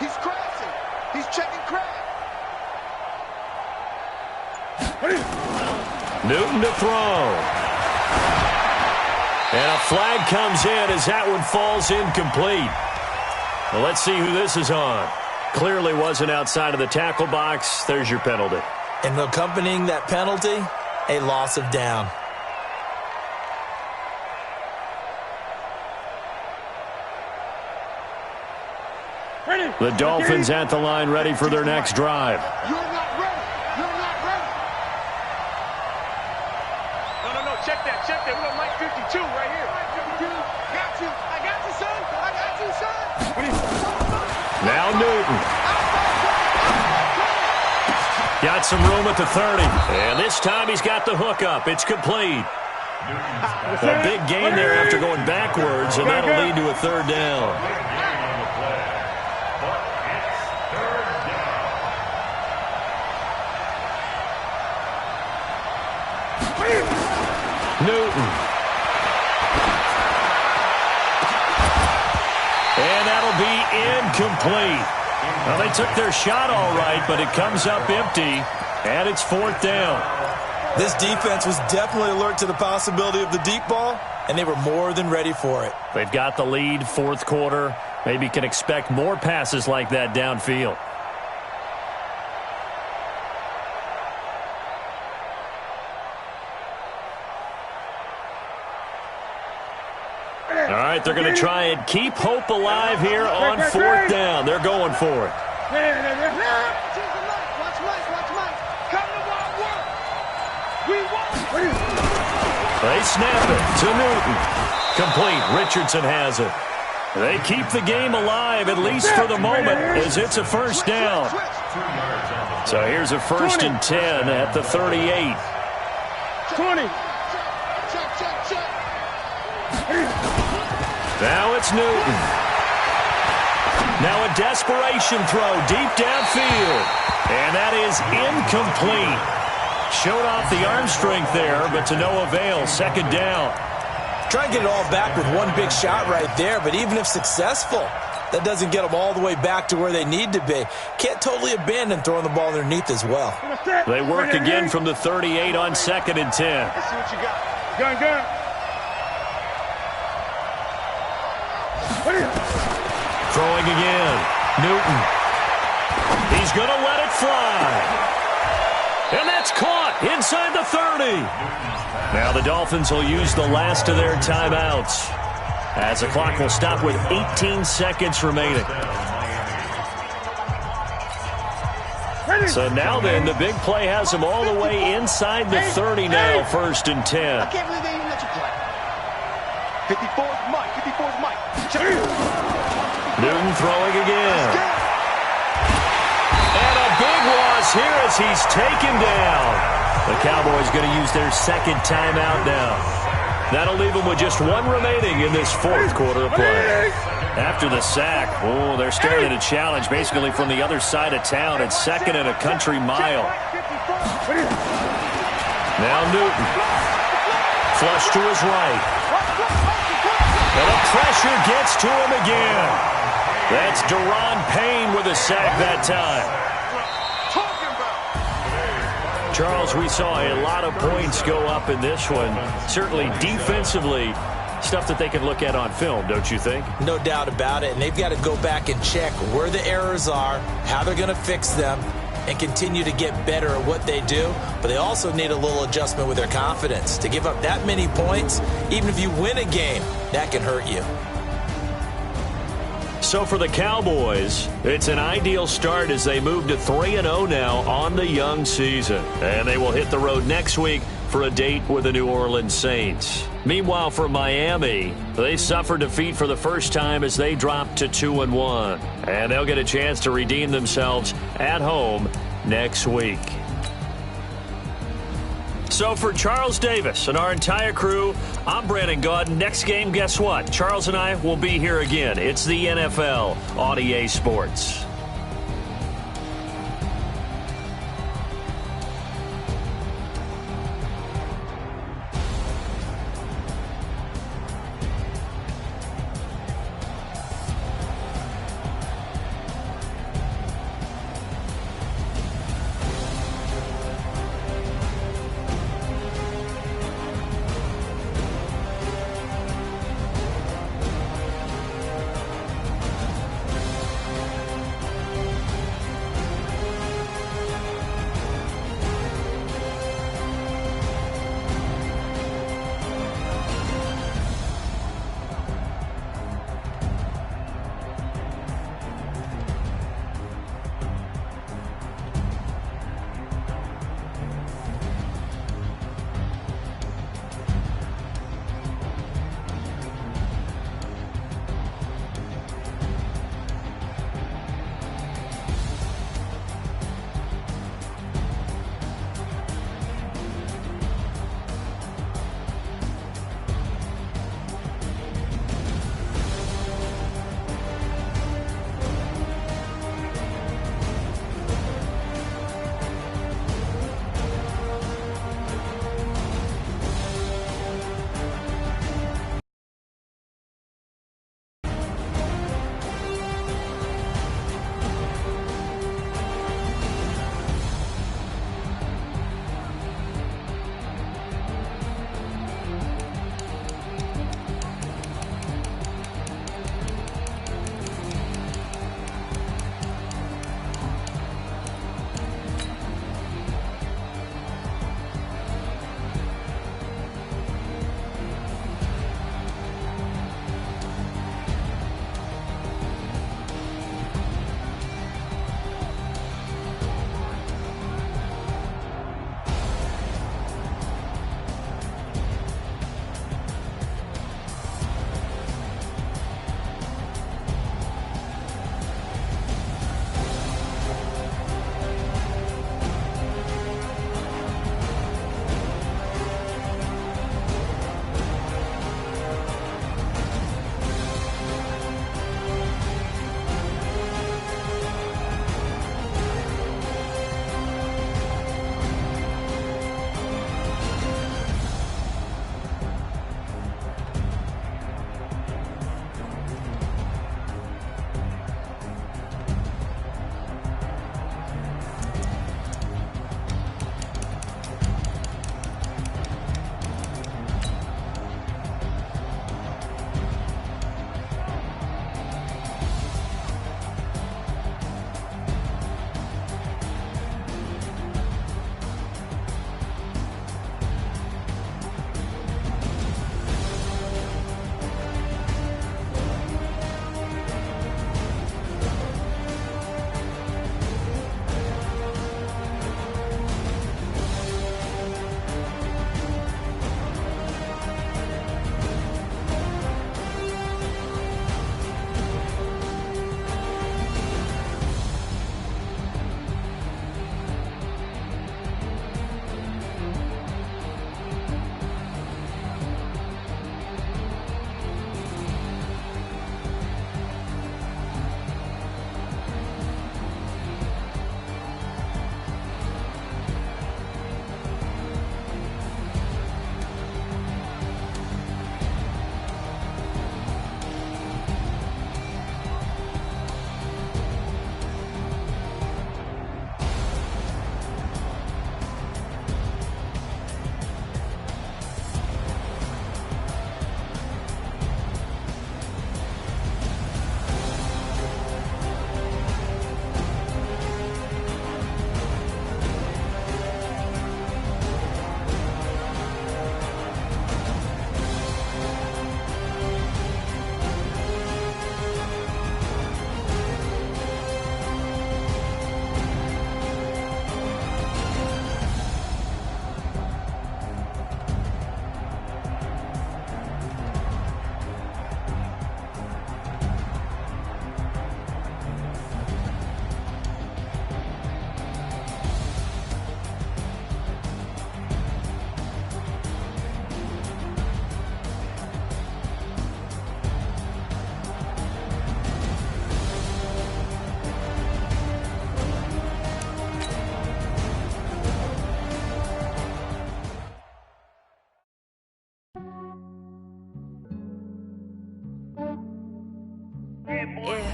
He's crashing. He's checking crash. Newton to throw. And a flag comes in as that one falls incomplete. Well, let's see who this is on. Clearly wasn't outside of the tackle box. There's your penalty. And accompanying that penalty, a loss of down. The Dolphins at the line ready for their next drive. You're not ready. No. Check that. We're on Mike 52 right here. I got you, son. Now Newton. Got some room at the 30. And this time he's got the hook up. It's complete. A big gain there after going backwards, and that'll lead to a 3rd down. Newton. And that'll be incomplete. Well, they took their shot all right, but it comes up empty, and it's 4th down. This defense was definitely alert to the possibility of the deep ball, and they were more than ready for it. They've got the lead, 4th quarter. Maybe can expect more passes like that downfield. All right, they're going to try and keep hope alive here on 4th down. They're going for it. They snap it to Newton. Complete. Richardson has it. They keep the game alive, at least for the moment, as it's a 1st down. So here's a 1st and 10 at the 38. 20. Now it's Newton. Now a desperation throw deep downfield. And that is incomplete. Showed off the arm strength there, but to no avail. 2nd down. Try and get it all back with one big shot right there, but even if successful, that doesn't get them all the way back to where they need to be. Can't totally abandon throwing the ball underneath as well. They work again from the 38 on 2nd and 10. Let's see what you got. Gun. Throwing again. Newton. He's going to let it fly. And that's caught inside the 30. Now the Dolphins will use the last of their timeouts, as the clock will stop with 18 seconds remaining. So now then, the big play has them all the way inside the 30 now, 1st and 10. I can't believe they even let you play. 54's Mike. 54's Mike. Newton throwing again. And a big loss here as he's taken down. The Cowboys going to use their 2nd timeout now. That'll leave them with just 1 remaining in this 4th quarter of play. After the sack, they're staring at a challenge basically from the other side of town. It's 2nd and a country mile. Now Newton. Flush to his right. And the pressure gets to him again. That's Deron Payne with a sack that time. Charles, we saw a lot of points go up in this one. Certainly defensively, stuff that they can look at on film, don't you think? No doubt about it, and they've got to go back and check where the errors are, how they're going to fix them, and continue to get better at what they do. But they also need a little adjustment with their confidence. To give up that many points, even if you win a game, that can hurt you. So for the Cowboys, it's an ideal start as they move to 3-0 now on the young season. And they will hit the road next week for a date with the New Orleans Saints. Meanwhile, for Miami, they suffered defeat for the first time as they dropped to 2-1. And they'll get a chance to redeem themselves at home next week. So for Charles Davis and our entire crew, I'm Brandon Gaudin. Next game, guess what? Charles and I will be here again. It's the NFL on EA Sports.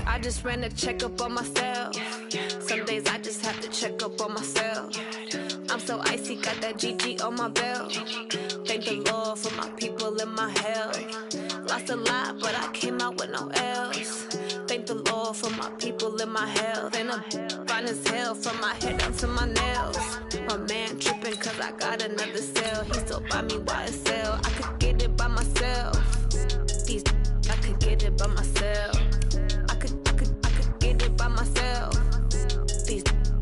I just ran a checkup on myself. Some days I just have to check up on myself. I'm so icy, got that GG on my belt. Thank the Lord for my people and my health. Lost a lot, but I came out with no L's. Thank the Lord for my people and my health. And I'm fine as hell from my head down to my nails. My man tripping cause I got another cell. He still buy me YSL. I could get it by myself. I could get it by myself. I could get it by myself.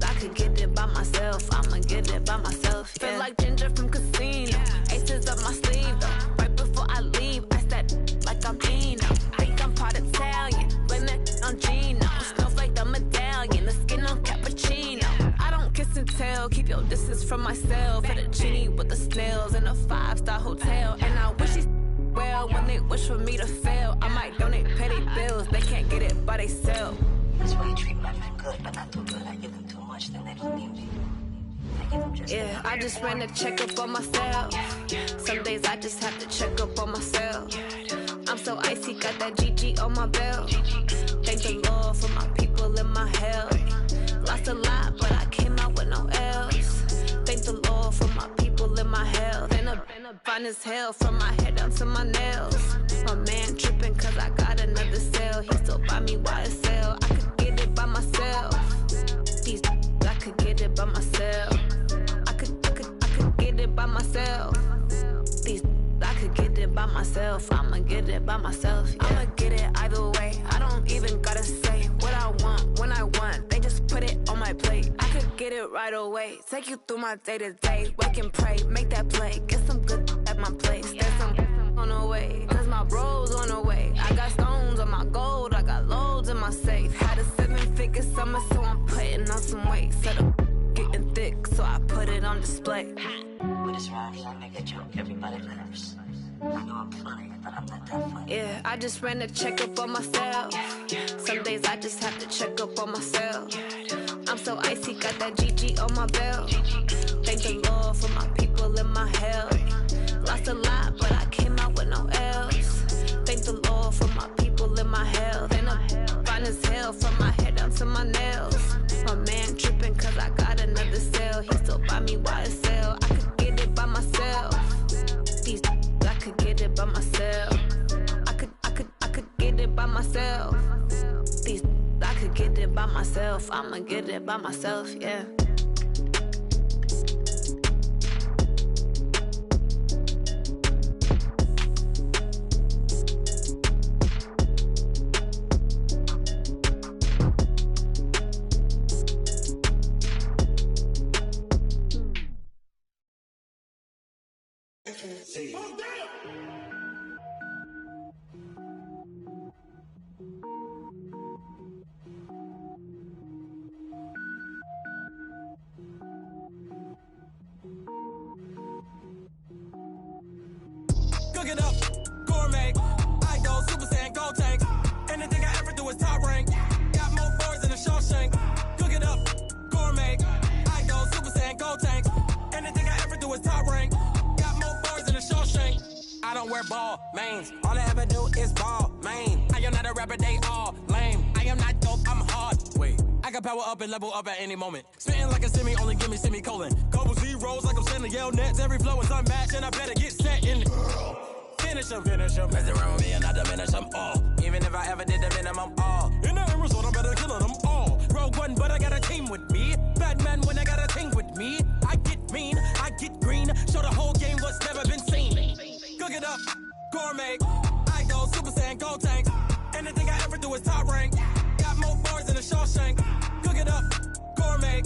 I could get it by myself. I'ma get it by myself. Yeah. Feel like Ginger from Casino. Aces up my sleeve though. Right before I leave, I step like I'm Gino. Think I'm part Italian. Blame that on Gino. Snowflake the medallion. The skin on cappuccino. I don't kiss and tell. Keep your distance from myself. Hit a genie with the snails in a 5-star hotel. And I wish he's well when they wish for me to fail. I might donate petty bills. They can't get it by they sell. That's why you treat my men good, but not too good. I give them too much, then they don't need me. Yeah, I just ran a checkup on myself. Some days I just have to check up on myself. I'm so icy, got that GG on my belt. Thank the Lord for my people and my health. Lost a lot, but I came out with no L's. Thank the Lord for my people and my health. And I'm fine as hell from my head down to my nails. My man tripping cause I got another cell. He still buy me YSL. I could get it by myself. I could get it by myself. I could get it by myself. I could get it by myself. I'ma get it by myself. Yeah. I'ma get it either way. I don't even gotta say what I want when I want. They just put it on my plate. I could get it right away. Take you through my day to day. Wake and pray, make that play. Get some good at my place. There's some on the way. Cause my bros on the way. I got stones on my gold. I got loads in my safe. Had a 7-figure summer, so I'm putting on some weight. Set up getting thick, so I put it on display. With this ride, I make a joke, everybody laughs. I know I'm funny, but I'm not that funny. Yeah, I just ran a checkup on myself. Some days I just have to check up on myself. I'm so icy, got that GG on my belt. Thank the Lord for my people and my health. Lost a lot, but I came out with no L's. Thank the Lord for my people and my health. And I'm fine as hell from my head down to my nails. My man tripping cause I got another cell. He still buy me YSL. I could get it by myself. I could get it by myself. I could get it by myself. I could get it by myself. I'ma get it by myself, yeah. Cook it up, gourmet. I go Super Saiyan, gold tank. Anything I ever do is top rank. Got more boards than a Shawshank. Cook it up, gourmet. I go Super Saiyan, gold tank. Anything I ever do is top rank. Got more boards than a Shawshank. I don't wear ball mains. All I ever do is ball main. I am not a rapper, they all lame. I am not dope, I'm hard. Wait, I can power up and level up at any moment. Spitting like a semi, only give me semicolon. Couple zeros like I'm sending yell nets. Every flow is unmatched and I better get set in. Finish them. Mess around with me and I diminish them all. Even if I ever did the minimum all. In the end result, I'm better killing them all. Rogue One, but I got a team with me. Batman when I got a team with me. I get mean, I get green. Show the whole game what's never been seen. Cook it up, gourmet. I go Super Saiyan, gold tank. Anything I ever do is top rank. Got more bars than a Shawshank. Cook it up, gourmet.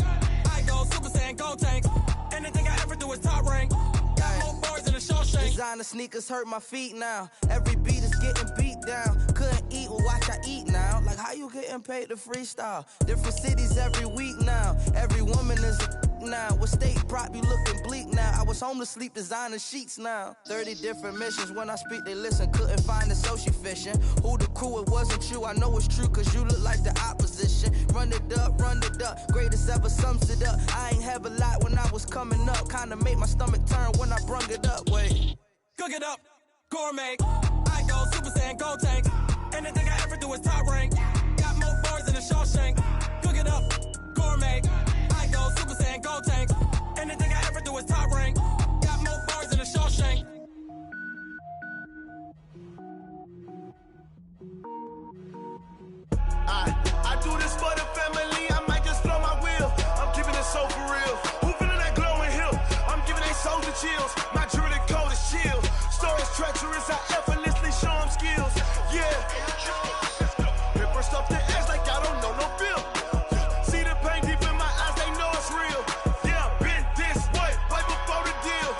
I go Super Saiyan, gold tank. Anything I ever do is top rank. Got more bars than a Shawshank. Designer sneakers hurt my feet now. Every beat is getting beat down. Couldn't eat, well watch I eat now. Like how you getting paid to freestyle? Different cities every week now. Every woman is a now. What state prop you looking bleak now? I was home to sleep designer sheets now. 30 different missions. When I speak they listen. Couldn't find it so she fishing. Who the crew? It wasn't you. I know it's true cause you look like the opposition. Run it up. Greatest ever sums it up. I ain't have a lot when I was coming up. Kinda made my stomach turn when I brung it up. Wait. Cook it up, gourmet. I go Super Saiyan, gold tank. Anything I ever do is top rank. Got more chills. My jewelry code is chill. Stories treacherous, I effortlessly show them skills. Yeah. Hit first off the edge like I don't know no feel. See the pain deep in my eyes, they know it's real. Yeah, been this way, right before the deal.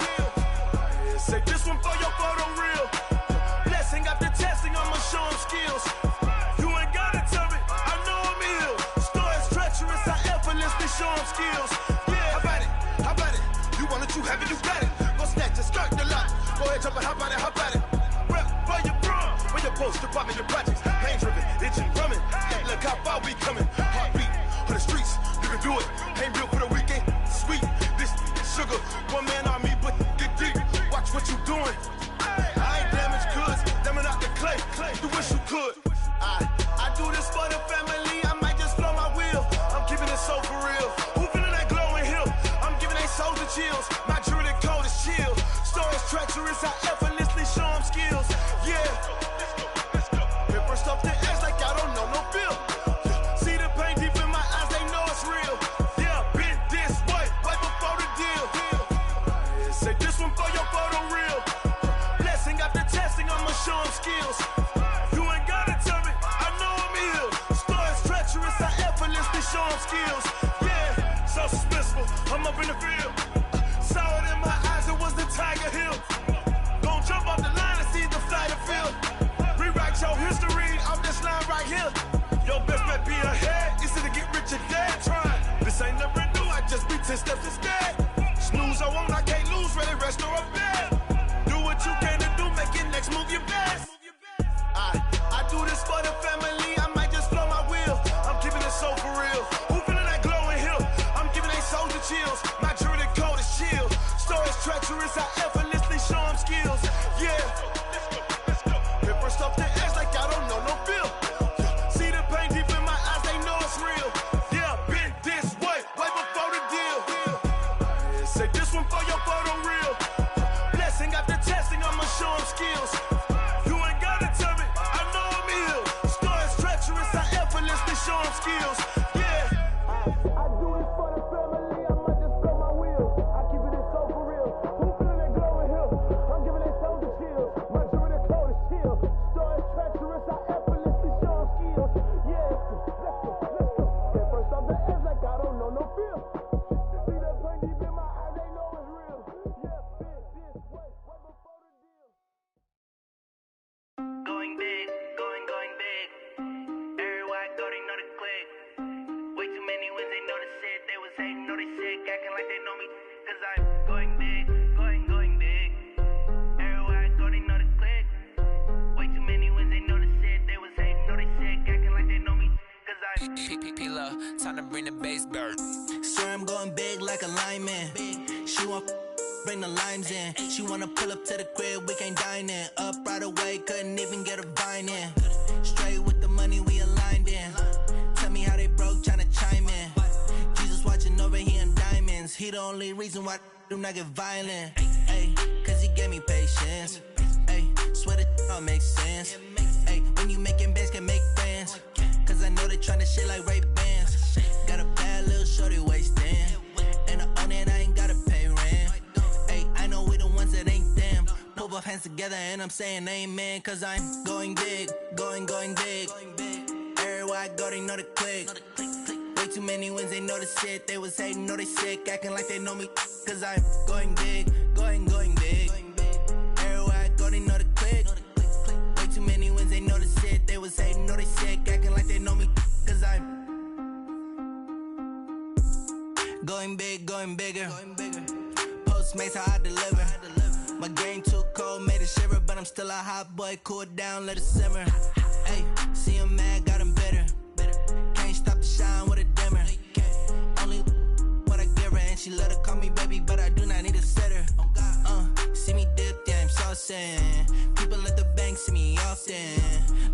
Say this one for your photo real. Blessing after testing, I'ma show them skills. You ain't gotta tell me, I know I'm ill. Stories treacherous, I effortlessly show them skills. Yeah, how about it? You want it, you have it, you got it. Go snatch it, skirt the lot. Go ahead, jump it, how about it? Rep for your bro, for your poster, popping your projects. Pain driven, itching, drumming. Look how far we coming. Heartbeat for the streets, you can do it. Ain't built for the weekend, sweet. This sugar, one man army, but get deep. Watch what you doing. I ain't damaged goods, damn it out the clay. You wish you could. I do this for the family. I might just blow my wheel. I'm giving it so for real. Who feeling that glowing hill? I'm giving they souls the chills. My jewelry code is chill. Stories treacherous, I effortlessly show them skills. Yeah. Hit first off the edge like I don't know no feel. See the pain deep in my eyes, they know it's real. Yeah, been this way, right before the deal. Say this one for your photo real. Blessing after testing, I'ma show them skills. You ain't gotta tell me, I know I'm ill. Stories treacherous, I effortlessly show them skills. Yeah, so suspenseful, I'm up in the field. Saw it in my eyes, it was the Tiger Hill. Gon' jump off the line and see the fly the field. Rewrite your history off this line right here. Your best bet be ahead, easy to get rich or dead trying. This ain't never new, I just be 10 steps instead. Snooze I won't, I can't lose, ready, rest or a bed. Do what you can to do, make your next move your best. I do this for the family, I might just blow my wheel. I'm giving it so for real. Who feeling that glowing hill? I'm giving they souls the chills. My jewelry code is chill. Stories treacherous, I effortlessly show them skills. Yeah. Hit first off the edge like I don't know no feel. See the pain deep in my eyes, they know it's real. Yeah, been this way, right before the deal. Say this one for your photo real. Blessing after testing, I'ma show them skills. You ain't gotta tell me, I know I'm ill. Stories treacherous, I effortlessly show them skills. Yeah. I do this for the family, I might just blow my wheel. I keep it so for real. Who feeling that glowing hill? I'm giving it souls the chills. My jewelry code is chill. Stories treacherous, I effortlessly show them skills. Yeah, let's go. Hit first off the edge like I don't know no feel. See that pain deep in my eyes, they know it's real. Yeah, been this way, right before the deal. Going big, going big. Everywhere I go, they know the click. Way too many wins, they know the shit. They was hating, know they sick, acting like they know me. Cause I'm going big, going big. Everywhere I go, they know the click. Way too many wins, they know the shit. They was hating, know they sick, acting like they know me. Cause I'm P-Lo, time to bring the bass bird. Swear I'm going big like a lineman. She want bring the limes in. She wanna pull up to the crib, we can't dine in. Up right away, couldn't even get a vine in. Straight with the money we aligned in. Tell me how they broke, tryna chime in. Jesus watching over here in diamonds. He the only reason why I do not get violent. Ay, cause he gave me patience. Ay, swear that all makes sense. Ay, when you making bands, can make friends. Cause I know they tryna shit like Ray-Bans. Got a bad little shorty wasting. And I own it, I ain't gotta pay rent. Ay, I know we the ones that ain't them. Pull both hands together and I'm saying amen. Cause I'm going big, going big. Everywhere I go, they know the click. Way too many wins, they know the shit. They was hating, know they sick, acting like they know me. Cause I'm going big, going big. Everywhere I go, they know the click. Way too many wins, they know the shit. They was hating, know they sick, acting like they know me. Cause I'm going big, going bigger. Postmates, how I deliver. My game too cold, made it shiver. But I'm still a hot boy, cool it down, let it simmer. Hey, see him mad, got him bitter. Can't stop the shine with a dimmer. Only what I give her, and she let her call me baby, but I do not need a sitter. See me dip, yeah, I'm saucing. People at the bank see me often.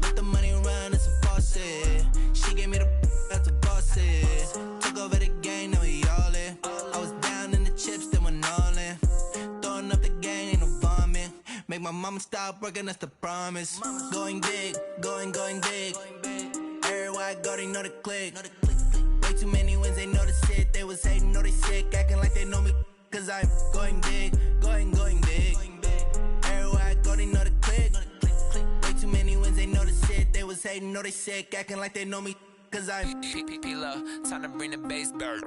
Let the money run, it's a faucet. She gave me the that's a faucet. Took over the game, now we all in. I was down in the chips, then went all in. Throwing up the gang, ain't no vomit. Make my mama stop working, that's the promise. Going big, going big. Everywhere I go, they know the click. Way too many wins, they know the shit. They was hating, know they sick, acting like they know me. Cause I'm going big, going Going big. Everywhere I go, they know the click. Way too many wins, they know the shit. They was hating, know they sick, acting like they know me. Cause I'm P-P-P-Love, time to bring the bass back.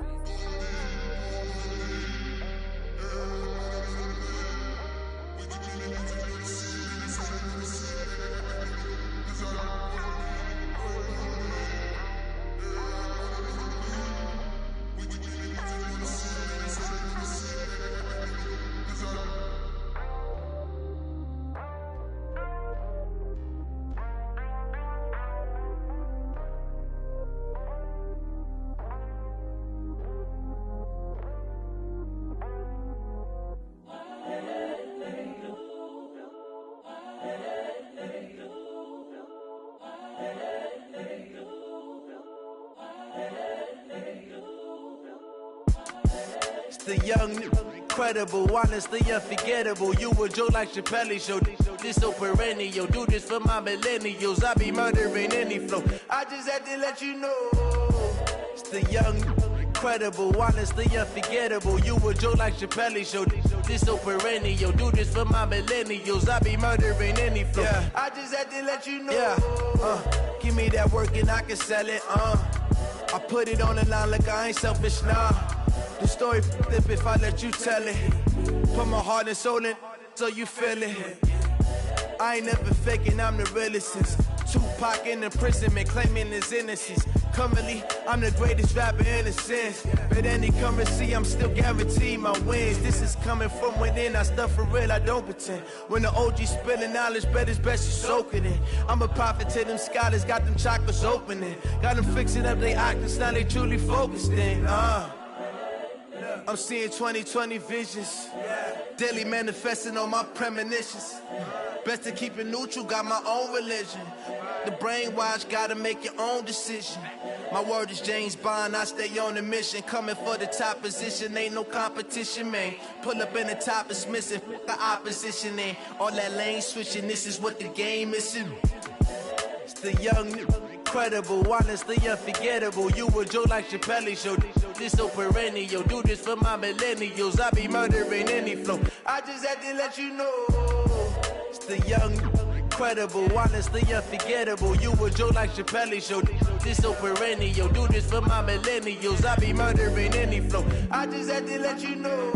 The young, incredible, honestly unforgettable. You a joke like Chappelle show. This so perennial. Do this for my millennials. I be murdering any flow. I just had to let you know. It's the young, incredible, honestly unforgettable. You a joke like Chappelle show. This so perennial. Do this for my millennials. I be murdering any flow. Yeah. I just had to let you know. Yeah. Give me that work and I can sell it. I put it on the line like I ain't selfish, nah. The story flip if I let you tell it. Put my heart and soul in so you feel it. I ain't never faking, I'm the realest since Tupac in imprisonment, claiming his innocence. Currently, I'm the greatest rapper in a sense. But any currency, I'm still guaranteed my wins. This is coming from within, I stuff for real, I don't pretend. When the OG spilling knowledge, bet it's best you soak it in. I'm a prophet to them scholars, got them chakras opening. Got them fixing up they octaves, now they truly focused in. I'm seeing 2020 visions, daily manifesting on my premonitions. Best to keep it neutral, got my own religion. The brainwash, gotta make your own decision. My word is James Bond, I stay on a mission. Coming for the top position, ain't no competition, man. Pull up in the top, it's missing, the opposition ain't. All that lane switching, this is what the game is. It's the young, incredible, honestly unforgettable. You a joke like Chappelle show. This so perennial. Do this for my millennials. I be murdering any flow. I just had to let you know. It's the young, incredible, honestly unforgettable. You a joke like Chappelle show. This so perennial. Do this for my millennials. I be murdering any flow. I just had to let you know.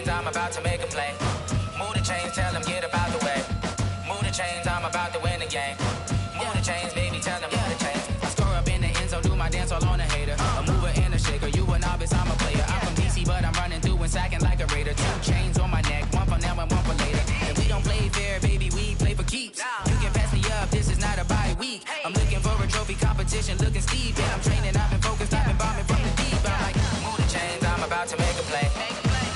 I'm about to make a play. Move the chains, tell them get up out the way. Move the chains, I'm about to win the game. Move the chains, baby, tell them move the chains. I score up in the end zone, do my dance all on a hater. A mover and a shaker, you a novice, I'm a player. I'm from DC, but I'm running through and sacking like a raider. 2 chains on my neck, one for now and one for later. And we don't play fair, baby, we play for keeps. You can pass me up, this is not a bye week. I'm looking for a trophy competition, looking steep. And I'm training, I've been focused, I've been bombing from the deep. I'm like, move the chains, I'm about to make a play.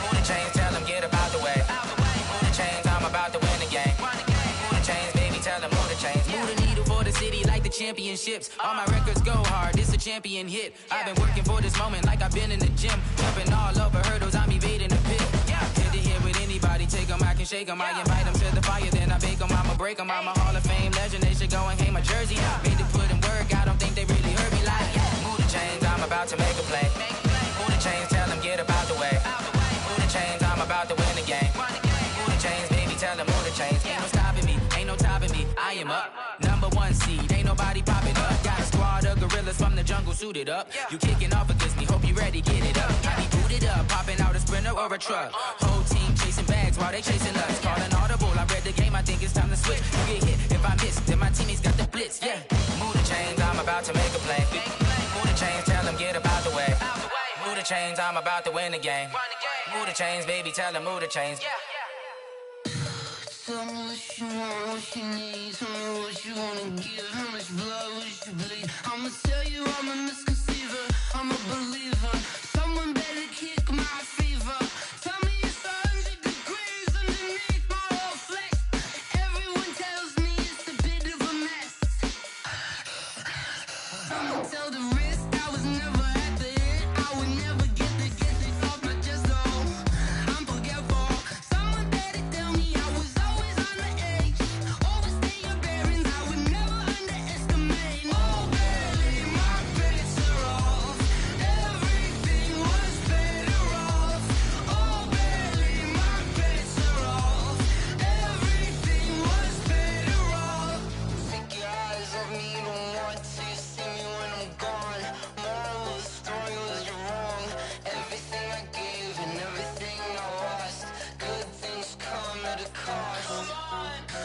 Move the chains, tell them get up out the way. Move the chains, I'm about to win the game. Move the chains, baby, tell them move the chains. Move the needle for the city like the championships. All my records go hard, this a champion hit. I've been working for this moment like I've been in the gym. Jumping all over hurdles, I'm evading the pit. Hit to hit with anybody, take them, I can shake them. I invite them to the fire, then I bake them. I'ma break them, I'm a Hall of Fame legend. They should go and hang my jersey. Made to put in work, I don't think they really heard me like. Move the chains, I'm about to make a play. Move the chains, tell them get up out the way. Move the chains, I'm about to win the game. Move the chains, baby, tell them move the chains. Ain't no stopping me, ain't no topping me. I am up, #1 seed, ain't nobody popping up. Got a squad of gorillas from the jungle suited up. You kicking off against me, hope you ready, get it up. I be booted up, popping out a Sprinter or a truck. Whole team chasing bags while they chasing us. Calling audible, I read the game, I think it's time to switch. You get hit, if I miss, then my teammates got the blitz, yeah. Move the chains, I'm about to make a play. Move the chains, tell them get up out the way. Move the chains, I'm about to win the game. Move the chains, baby, tell them move the chains. Tell me what you want, what you need. Tell me what you wanna give. How much blood would you bleed? I'ma tell you I'm a misconceiver. I'm a believer. Someone better kick my fever. Tell me it's 100 degrees underneath my whole flesh. Everyone tells me it's a bit of a mess. Someone tell the wrist I was never at the end. I would never get it off my chest though. I'm forgetful. Someone better tell me I was always on the edge. Overstay your bearings, I would never underestimate. Oh baby, my bets are off. Everything was better off. Oh baby, my bets are off. Everything was better off. Take your eyes off me, don't want to see me when I'm gone. Moral of the story was you're wrong. Everything I gave and everything I lost. Good things come at a cost.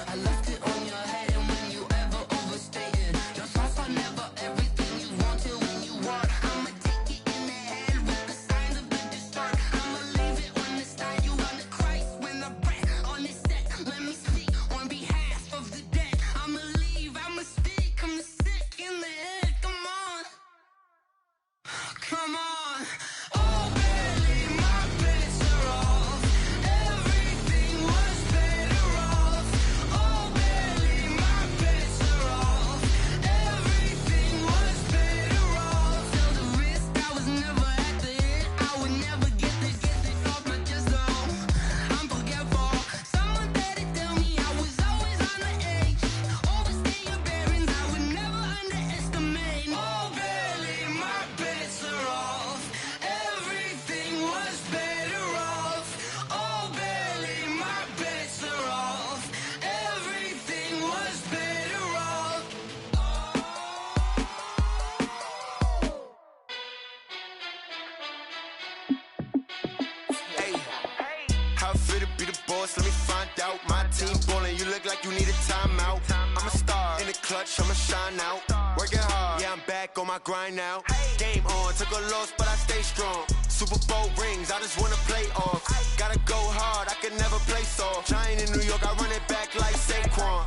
I left it on your head, and when you ever overstated, your thoughts are never everything you wanted when you want. I'ma take it in the head with the signs of the distort. I'ma leave it on the side. You on the Christ when I breath on this set. Let me speak on behalf of the dead. I'ma leave, I'ma speak. I'm the sick in the head. Come on, come on. Oh baby, my bets are off. Everything was better off. Oh baby, my bets are off. Everything was better off. Tell the wrist I was never at the end. I would never get it off my chest though. I'm forgetful. Someone better tell me I was always on the edge. Overstay your bearings, I would never underestimate. Oh baby, my bets are off. Everything was better off. Oh baby, my bets are off. Everything was better off. Hey, how it feel to be the boss? Let me find out. My team ballin', you look like you need a timeout. I'm a star in the clutch, I'ma shine out. Working hard, yeah, I'm back on my grind now. Game on, took a loss, but I stay strong. Super Bowl rings, I just wanna play off. Gotta go hard, I can never play soft. Giant in New York, I run it back like Saquon.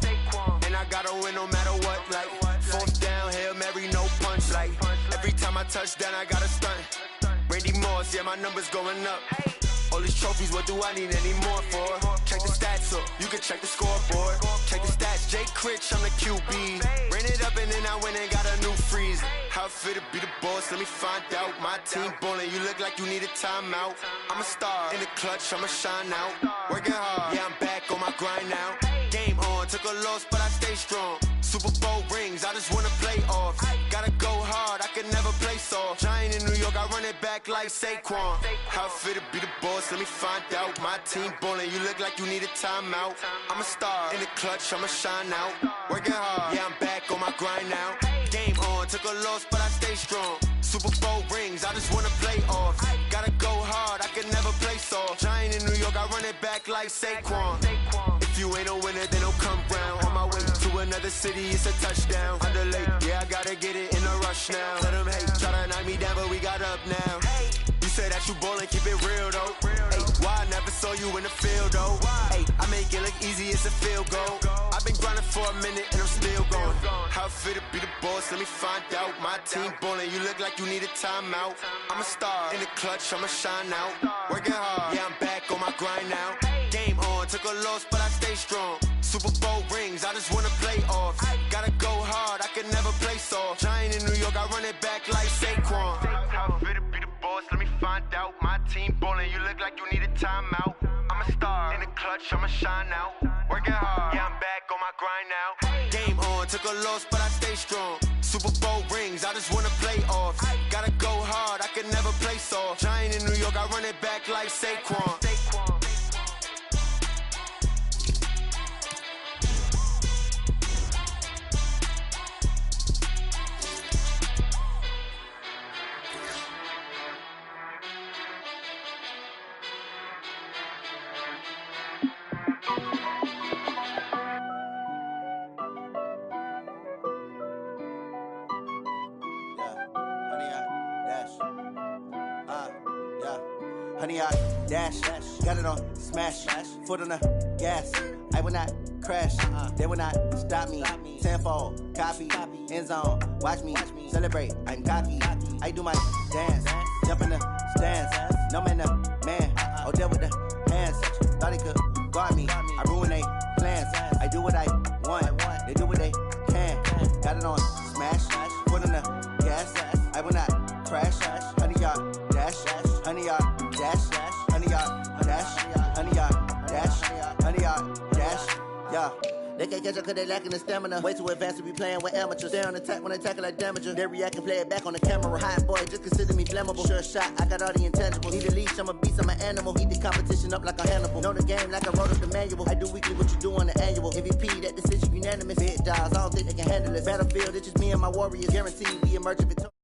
And I gotta win no matter what, like fourth down, Hail Mary, no punch. Like every time I touch down, I gotta stunt. Randy Moss, yeah, my numbers going up. All these trophies, what do I need any more for? Check the stats up, you can check the scoreboard. Check the stats, Jake Critch, I'm the QB. Ran it up and then I went and got a new freeze. How it feel to be the boss, let me find out. My team ballin', you look like you need a timeout. I'm a star in the clutch, I'ma shine out. Working hard, yeah, I'm back on my grind now. Game on, took a loss, but I stay strong. Super Bowl rings, I just wanna play off. Gotta go hard, I can never play soft. Giant in New York, I run it back like Saquon. How it feel to be the boss, let me find out. My team ballin', you look like you need a timeout. I'm a star in the clutch, I'ma shine out. Working hard, yeah, I'm back on my grind now. Game on, took a loss, but I stay strong. Super Bowl rings, I just wanna play off. Gotta go hard, I can never play soft. Giant in New York, I run it back like Saquon. If you ain't a winner, then don't come round. On my way to another city, it's a touchdown. Underlay, yeah, I gotta get it in a rush now. Let them hate, try to knock me down, but we got up now. You say that you ballin', keep it real though. Hey, why I never saw you in the field though? Hey, I make it look easy, it's a field goal. I've been grinding for a minute and I'm still going. How it feel to be the boss, let me find out. My team ballin', you look like you need a timeout. I'm a star in the clutch, I'ma shine out. Working hard, yeah, I'm back on my grind now. Game on, took a loss, but I stay strong. Super Bowl rings, I just wanna play off. Gotta go hard, I can never play soft. Giant in New York, I run it back like Saquon. How it feel to be the boss, let me find out. My team ballin', you look like you need a timeout. I'm a star in the clutch, I'ma shine out. Working hard, yeah, I'm back on my grind now. Game on, took a loss, but I stay strong. Super Bowl rings, I just wanna play off. Gotta go hard, I can never play soft. Giant in New York, I run it back like Saquon. 100 yard dash. Got it on smash. Foot on the gas. I will not crash. They will not stop me. Tenfold, copy, end zone. Watch me celebrate. I'm cocky. I do my dance. Jump in the stands. No man, the man. Oh, there with the hands. Thought he could guard me. I ruin they plans. I do what I want. They do what they can. Got it on smash. Foot on the gas. I will not crash. 100 yard dash. 100 yard dash. 100 yard dash. 100 yard dash. 100 yard dash. Yeah. They can't catch up cause they lacking the stamina. Way too advanced to be playing with amateurs. Stay on attack when they tackle like damager. They react and play it back on the camera. Hot boy, just consider me flammable. Sure shot, I got all the intangibles. Need a leash, I'm a beast, I'm an animal. Eat the competition up like a Hannibal. Know the game like I wrote up the manual. I do weekly what you do on the annual. MVP, that decision unanimous. Big dogs, I don't think they can handle it. Battlefield, it's just me and my warriors. Guaranteed we emerge victorious.